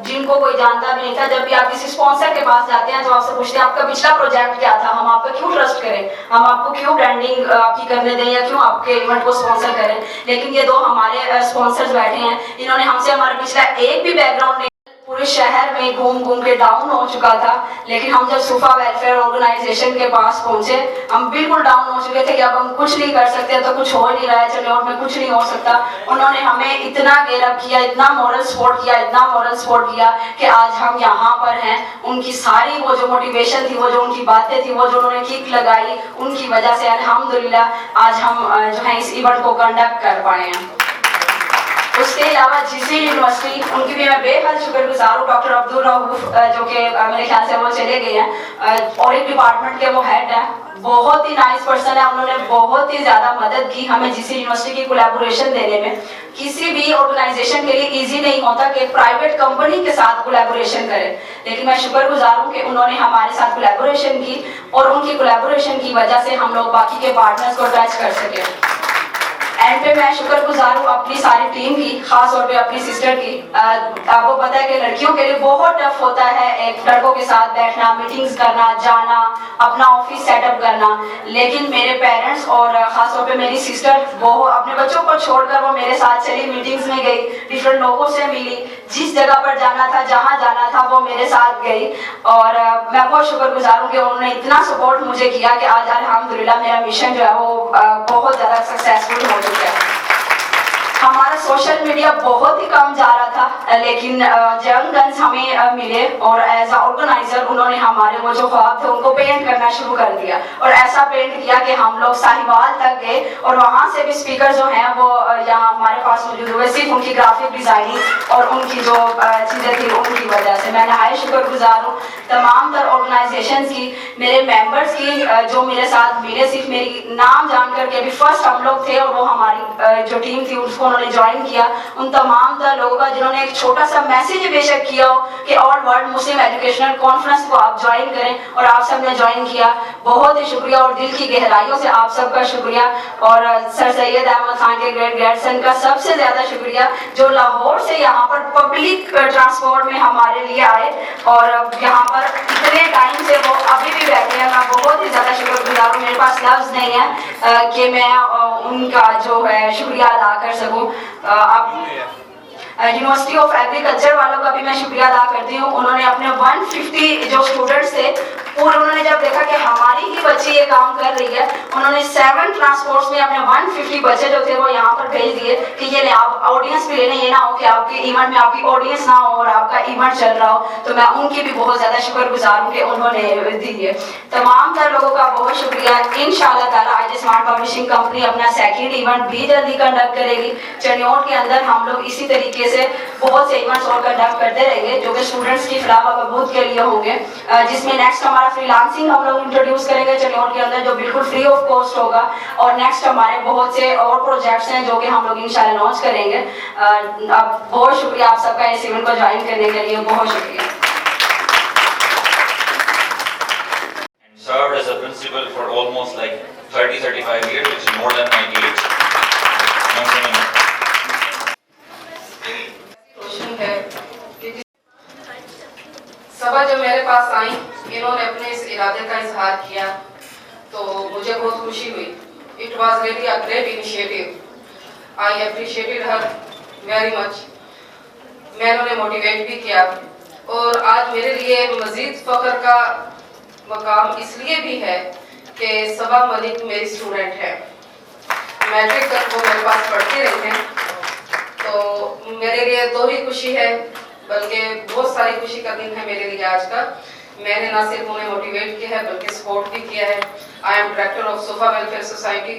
जिनको कोई जानता भी नहीं था। जब भी आप किसी स्पॉन्सर के पास जाते हैं तो आपसे पूछते हैं आपका पिछला प्रोजेक्ट क्या था, हम आप पे क्यों ट्रस्ट करें, हम आपको क्यों ब्रांडिंग आपकी करने दें या क्यों आपके इवेंट को स्पॉन्सर करें। लेकिन ये दो हमारे स्पॉन्सर्स बैठे हैं, इन्होंने हमसे हमारा पिछला एक भी बैकग्राउंड नहीं, पूरे शहर में घूम घूम के डाउन हो चुका था। लेकिन हम जब सुफा वेलफेयर ऑर्गेनाइजेशन के पास पहुंचे, हम बिल्कुल डाउन हो चुके थे कि अब हम कुछ नहीं कर सकते, तो कुछ हो नहीं रहा है, चनियोट में कुछ नहीं हो सकता। उन्होंने हमें इतना गेयरअप किया, इतना मॉरल सपोर्ट किया, इतना मॉरल सपोर्ट किया कि आज हम यहाँ पर हैं। उनकी सारी वो जो मोटिवेशन थी, वो जो उनकी बातें थी, वो जो उन्होंने किक लगाई, उनकी वजह से अल्हम्दुलिल्लाह आज हम जो है इस इवेंट को कंडक्ट कर पाए हैं। उसके अलावा जीसी यूनिवर्सिटी, उनकी भी मैं बेहद शुक्रगुजार हूँ। डॉक्टर अब्दुल रऊफ जो कि मेरे ख्याल से वो चले गए हैं और एक डिपार्टमेंट के वो हेड हैं, बहुत ही नाइस पर्सन है। उन्होंने बहुत ही ज़्यादा मदद की हमें जीसी यूनिवर्सिटी की कोलैबोरेशन देने में। किसी भी ऑर्गेनाइजेशन के लिए इजी नहीं होता कि प्राइवेट कंपनी के साथ कोलैबोरेशन करे, लेकिन मैं शुक्रगुजार हूँ कि उन्होंने हमारे साथ कोलैबोरेशन की और उनकी कोलैबोरेशन की वजह से हम लोग बाकी के पार्टनर्स को टच कर सके। एंड पे मैं शुक्रगुजार हूँ अपनी सारी टीम की, खास तौर पे अपनी सिस्टर की। आपको पता है कि लड़कियों के लिए बहुत टफ होता है एक लड़कों के साथ बैठना, मीटिंग्स करना, जाना, अपना ऑफिस सेटअप करना। लेकिन मेरे पेरेंट्स और खास तौर पे मेरी सिस्टर, वो अपने बच्चों को छोड़कर वो मेरे साथ चली, मीटिंग्स में गई, डिफरेंट लोगों से मिली, जिस जगह पर जाना था, जहाँ जाना था, वो मेरे साथ गई। और मैं बहुत शुक्रगुजार हूँ कि उन्होंने इतना सपोर्ट मुझे किया कि आज अल्हम्दुलिल्लाह मेरा मिशन जो है वो बहुत ज़्यादा सक्सेसफुल हो चुका है। हमारा सोशल मीडिया बहुत ही कम जा रहा था, लेकिन यंग गन्स हमें मिले और एज अ ऑर्गेनाइजर उन्होंने हमारे वो जो ख्वाब थे उनको पेंट करना शुरू कर दिया। और ऐसा पेंट किया कि हम लोग साहिवाल तक गए और वहाँ से भी स्पीकर जो हैं वो यहाँ हमारे पास मौजूद हुए, सिर्फ उनकी ग्राफिक डिज़ाइनिंग और उनकी जो चीज़ें थी उनकी वजह से। मैं नहायत शुक्रगुजार हूँ तमाम तर ऑर्गेनाइजेशन की, मेरे मेंबर्स की जो मेरे साथ मिले, सिर्फ मेरी नाम जान करके भी फर्स्ट हम लोग थे और वो हमारी जो टीम थी उसको उन्होंने ज्वाइन किया। उन तमाम तर लोगों का जिन्होंने एक छोटा सा मैसेज बेशक किया हो कि all world Muslim educational conference को आप ज्वाइन करें, और आप सब ने ज्वाइन किया, बहुत ही शुक्रिया और दिल की गहराइयों से आप सबका शुक्रिया। और सर सैयद अहमद खान के ग्रेट ग्रैंडसन का सबसे ज़्यादा शुक्रिया, जो लाहौर से यहाँ पर पब्लिक ट्रांसपोर्ट में हमारे लिए आए और यहाँ पर इतने टाइम से वो अभी भी बैठे हैं। मैं बहुत ही ज़्यादा शुक्रगुजार हूँ, मेरे पास लफ्ज़ नहीं है कि मैं उनका जो है शुक्रिया अदा कर सकूँ। यूनिवर्सिटी ऑफ एग्रीकल्चर वालों का भी मैं शुक्रिया अदा करती हूँ। उन्होंने अपने 150 जो स्टूडेंट्स थे पूरे, उन्होंने जब देखा कि हमारी ही बच्ची ये काम कर रही है, उन्होंने 7 ट्रांसपोर्ट्स में अपने 150 बच्चे जो थे वो यहाँ पर भेज दिए कि ये आप ऑडियंस भी लेने, ये ना हो कि आपके इवेंट में आपकी ऑडियंस ना हो और आपका इवेंट चल रहा हो। तो मैं उनकी भी बहुत ज़्यादा शुक्रगुजार हूँ कि उन्होंने दी है। तमाम तर लोगों का बहुत शुक्रिया। इंशाअल्लाह ताला आज स्मार्ट पब्लिशिंग कंपनी अपना सेकेंड इवेंट भी जल्दी कंडक्ट करेगी। चनियोट के अंदर हम लोग इसी तरीके से बहुत से इवेंट्स और कंडक्ट करते रहेंगे जो कि स्टूडेंट्स की फलाह व बहबूद के लिए होंगे, जिसमें नेक्स्ट हमारा फ्रीलांसिंग हम लोग इंट्रोड्यूस करेंगे चनियोट के अंदर, जो बिल्कुल फ्री ऑफ कॉस्ट होगा। और नेक्स्ट हमारे बहुत से और प्रोजेक्ट्स हैं जो कि हम लोग इंशाल्लाह लॉन्च करेंगे। अब बहुत शुक्रिया आप सबका इस इवेंट को ज्वाइन करने के लिए, बहुत शुक्रिया। Served as a principal for almost like 30-35 years, which is more than 90 years. सभा जब मेरे पास आई, इन्होंने अपने इस इरादे का इजहार किया तो मुझे बहुत खुशी हुई। It was really a great initiative. I appreciated her very much. मैंने उन्हें मोटिवेट भी किया और आज मेरे लिए मज़ीद फ़ख्र का मकाम इसलिए भी है कि सबा मलिक मेरी स्टूडेंट है। मैट्रिक तक वो मेरे पास पढ़ती रही हैं, तो मेरे लिए दो ही खुशी है बल्कि बहुत सारी खुशी का दिन है मेरे लिए आज का। मैंने ना सिर्फ उन्हें मोटिवेट किया है बल्कि सपोर्ट भी किया है। I am director of sofa welfare society,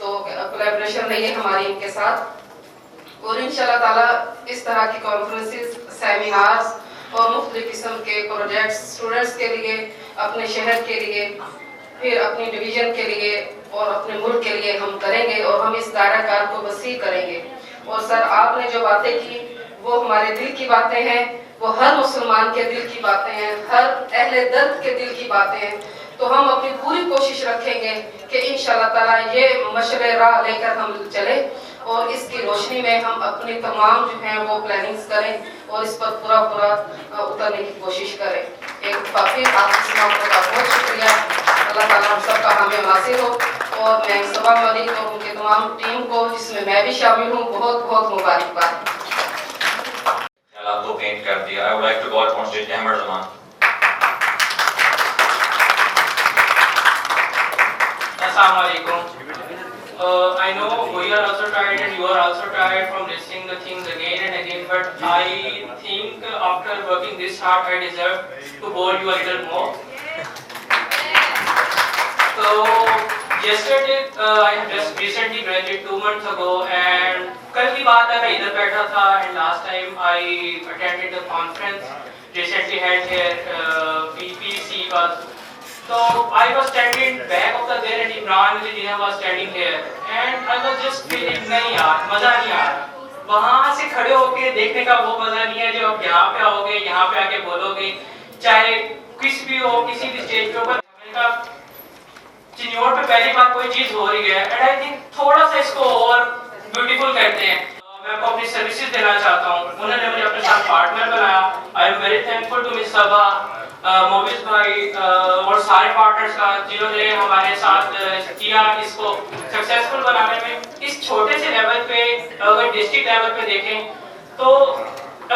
तो कोलैबोरेशन रही है हमारी इनके साथ और इंशाल्लाह ताला इस तरह की कॉन्फ्रेंसेस, सेमिनार्स और मुख्तलिफ किस्म के प्रोजेक्ट्स स्टूडेंट्स के लिए, अपने शहर के लिए, फिर अपनी डिवीज़न के लिए और अपने मुल्क के लिए हम करेंगे और हम इस दायरा कार को वसी करेंगे। और सर आपने जो बातें की वो हमारे दिल की बातें हैं, वो हर मुसलमान के दिल की बातें हैं, हर अहले दर्द के दिल की बातें हैं। तो हम अपनी पूरी कोशिश रखेंगे कि इंशाल्लाह ताला ये मशअले राह लेकर हम चले और इसकी रोशनी में हम अपनी तमाम जो हैं वो प्लानिंग्स करें और इस पर पूरा उतरने की कोशिश करें। एक बार आप का बहुत शुक्रिया। अल्लाह ताला हम सबका हमें नासिर हो और मैं सबा मलिक और उनके तमाम टीम को, जिसमें मैं भी शामिल हूँ, बहुत बहुत मुबारकबाद। आपको पेंट कर दिया। I would like to call on stage Ahmed Zaman. Assalamu alaikum. I know we are also tired and you are also tired from listening the things again and again, but I think after working this hard I deserve to bore you a little more. So yesterday I have just recently graduated 2 months ago, and कल की बात है मैं इधर बैठा था and last time I attended the conference recently held here, PPC was. So I was standing back of the there and Imran Engineer was standing here and I was just feeling नहीं यार मजा नहीं आ रहा। वहाँ से खड़े होके देखने का वो मजा नहीं है जो आप यहाँ पे आओगे, यहाँ पे आके बोलोगे, चाहे किस भी हो, किसी भी स्टेज पे ऊपर चिन्योर पे पहली बार कोई चीज हो रही है एंड आई थिंक थोड़ा सा इसको और ब्यूटीफुल करते हैं। मैं आपको अपनी सर्विसेज देना चाहता हूँ। उन्होंने मुझे अपने साथ पार्टनर बनाया। I am very thankful to miss Saba, Mobis भाई और सारे पार्टनर्स का जिन्होंने हमारे साथ किया इसको सक्सेसफुल बनाने में। इस छोटे से लेवल पे अगर डिस्ट्रिक्ट लेवल पे देखें तो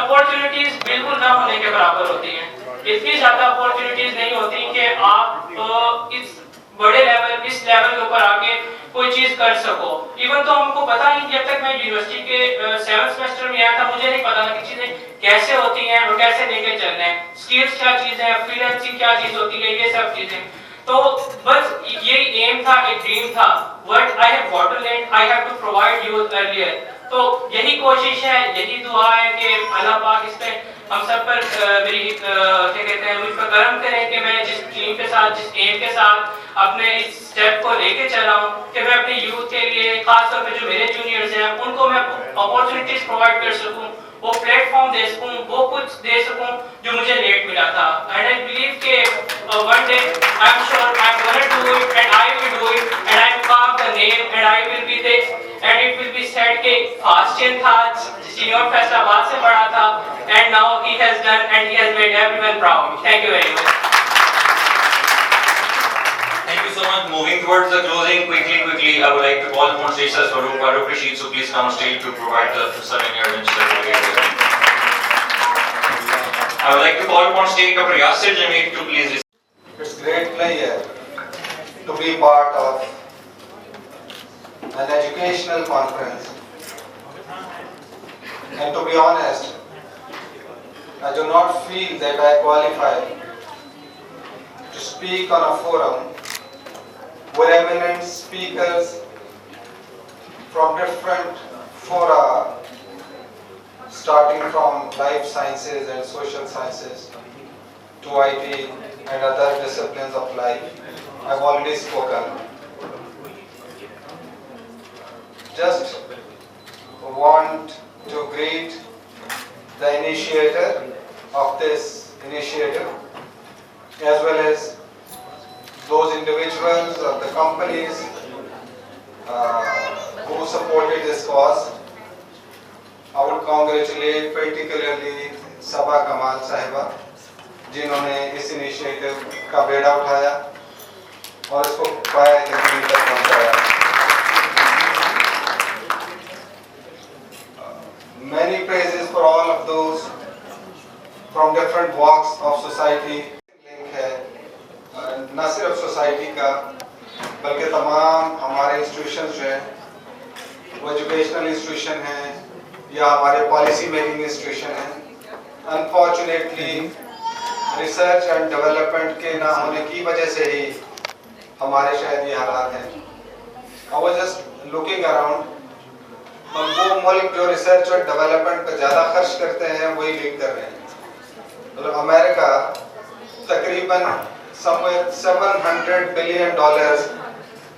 अपॉर्चुनिटीज बिल्कुल ना होने के बराबर होती हैं। इतनी ज्यादा अपॉर्चुनिटीज नहीं होती कि आप इस बड़े लेवल, इस लेवल के ऊपर आके कोई चीज कर सको। इवन तो हमको पता ही जब तक मैं यूनिवर्सिटी के 7th सेमेस्टर में आया था मुझे नहीं पता था कि चीजें कैसे होती हैं और कैसे लेके चलना है, स्किल्स क्या चीज है, फ्रीलांसिंग क्या चीज होती है, ये सब चीजें। तो बस ये एम था, एक ड्रीम था, what I have got to learn I have to provide you earlier. तो यही कोशिश है, यही दुआ है कि अल्लाह पाक इस पे हम सब पर मेरी क्या कहते हैं मुझ पर करम करें कि मैं जिस ड्रीम के साथ, जिस एम के साथ अपने इस स्टेप को लेके चला हूँ कि मैं अपने यूथ के लिए, खासतौर पे जो मेरे जूनियर्स हैं उनको मैं अपॉर्चुनिटीज प्रोवाइड कर सकूँ, वो प्लेटफॉर्म दे सकूँ, वो कुछ दे सकूँ जो मुझे लेट मिला था। एंड आई बिलीव कि one day I am sure I am gonna do it and I will do it and I will carve the name and I will be there and it will be said कि फास्टियन था, senior Faisalabad से पढ़ा था and now he has done and he has made everyone proud. Thank you very much. Thank you so much. Moving towards the closing, quickly, I would like to call upon Stage Farouk Rashid, so please come on stage to provide the souvenir which they will get. I would like to call upon stage Dr. Yasir Jamil to please. It's great pleasure to be part of an educational conference. And to be honest, I do not feel that I qualify to speak on a forum where eminent speakers from different fora, starting from life sciences and social sciences to IT and other disciplines of life, I've already spoken. Just want to greet the initiator of this initiative as well as those individuals or the companies who supported this cause. I would congratulate particularly Sabaa Kamal Sahiba जिन्होंने इस initiative का बेड़ा उठाया और इसको पाया तक पहुंचाया। Many praises for all of those from different walks of society link है, न सिर्फ सोसाइटी का बल्कि तमाम हमारे इंस्टीट्यूशंस जो हैं वो एजुकेशनल इंस्टीट्यूशन हैं या हमारे पॉलिसी मेकिंग इंस्टीट्यूशन हैं। अनफॉर्चुनेटली रिसर्च एंड डेवलपमेंट के ना होने की वजह से ही हमारे शायद ये हालात हैं। I was just looking around, वो मुल्क जो रिसर्च और डेवलपमेंट पर ज़्यादा खर्च करते हैं वही लीड कर रहे हैं। मतलब अमेरिका तकरीबन somewhere $700 billion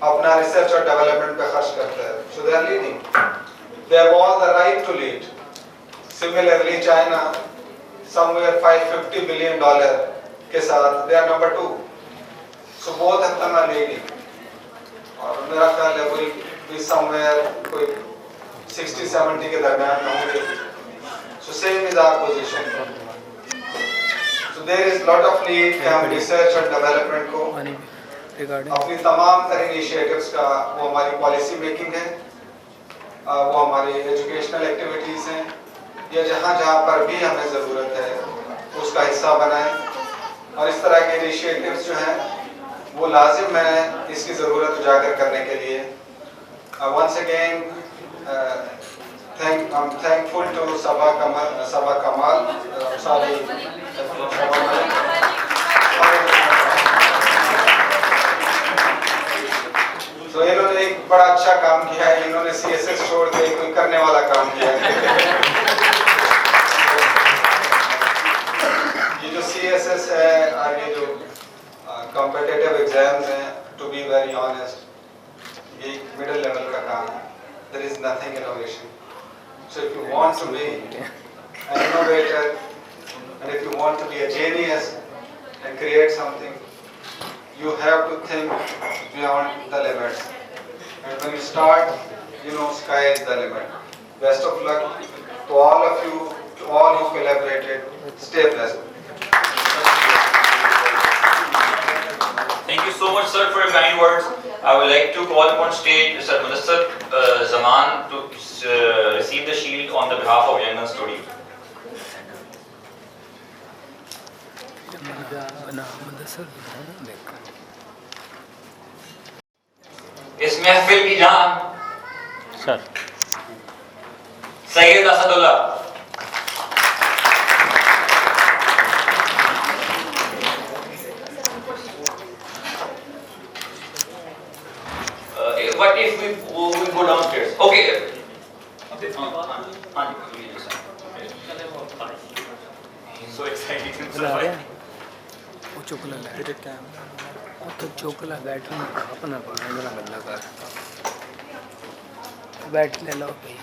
अपना रिसर्च और डेवलपमेंट पे खर्च करता है। So they are leading. They have all the right to lead. Similarly, China somewhere $550 billion के साथ they are number 2. So both of them are leading. और मेरा ख्याल है कोई भी somewhere कोई 60-70 के दरमियान होंगे। So same is our position. So there is lot of need कि हम research और development को अपनी तमाम तरह इनिशिएटिव्स का वो हमारी पॉलिसी मेकिंग है, वो हमारी एजुकेशनल एक्टिविटीज़ हैं या जहाँ जहाँ पर भी हमें ज़रूरत है उसका हिस्सा बनाएं। और इस तरह के इनिशिएटिव्स जो हैं वो लाजिम है इसकी ज़रूरत उजागर करने के लिए। Once again I'm thankful to Sabah Kamal, sorry, तो इन्होंने एक बड़ा अच्छा काम किया है, इन्होंने CSS छोड़ के कोई करने वाला काम किया है। ये जो CSS है और ये जो कॉम्पिटिटिव एग्जाम्स हैं, टू बी वेरी ऑनेस्ट ये मिडिल लेवल का काम है। There is nothing innovation. So if you want to be an innovator and if you want to be a genius and create something, you have to think beyond the limits. And when you start, you know, sky is the limit. Best of luck to all of you, to all who collaborated. Stay blessed. Thank you so much, sir, for your kind words. I would like to call upon stage Mr. Mudassir Zaman to receive the shield on the behalf of Young Guns Studio. इस महफिल की जान sir Syed Asadullah. What if we go downstairs? Okay. So exciting. वो चुकला तो चुकला बैठ अपना पड़ा मेरा गल्ला कर बैठ ले लो भाई।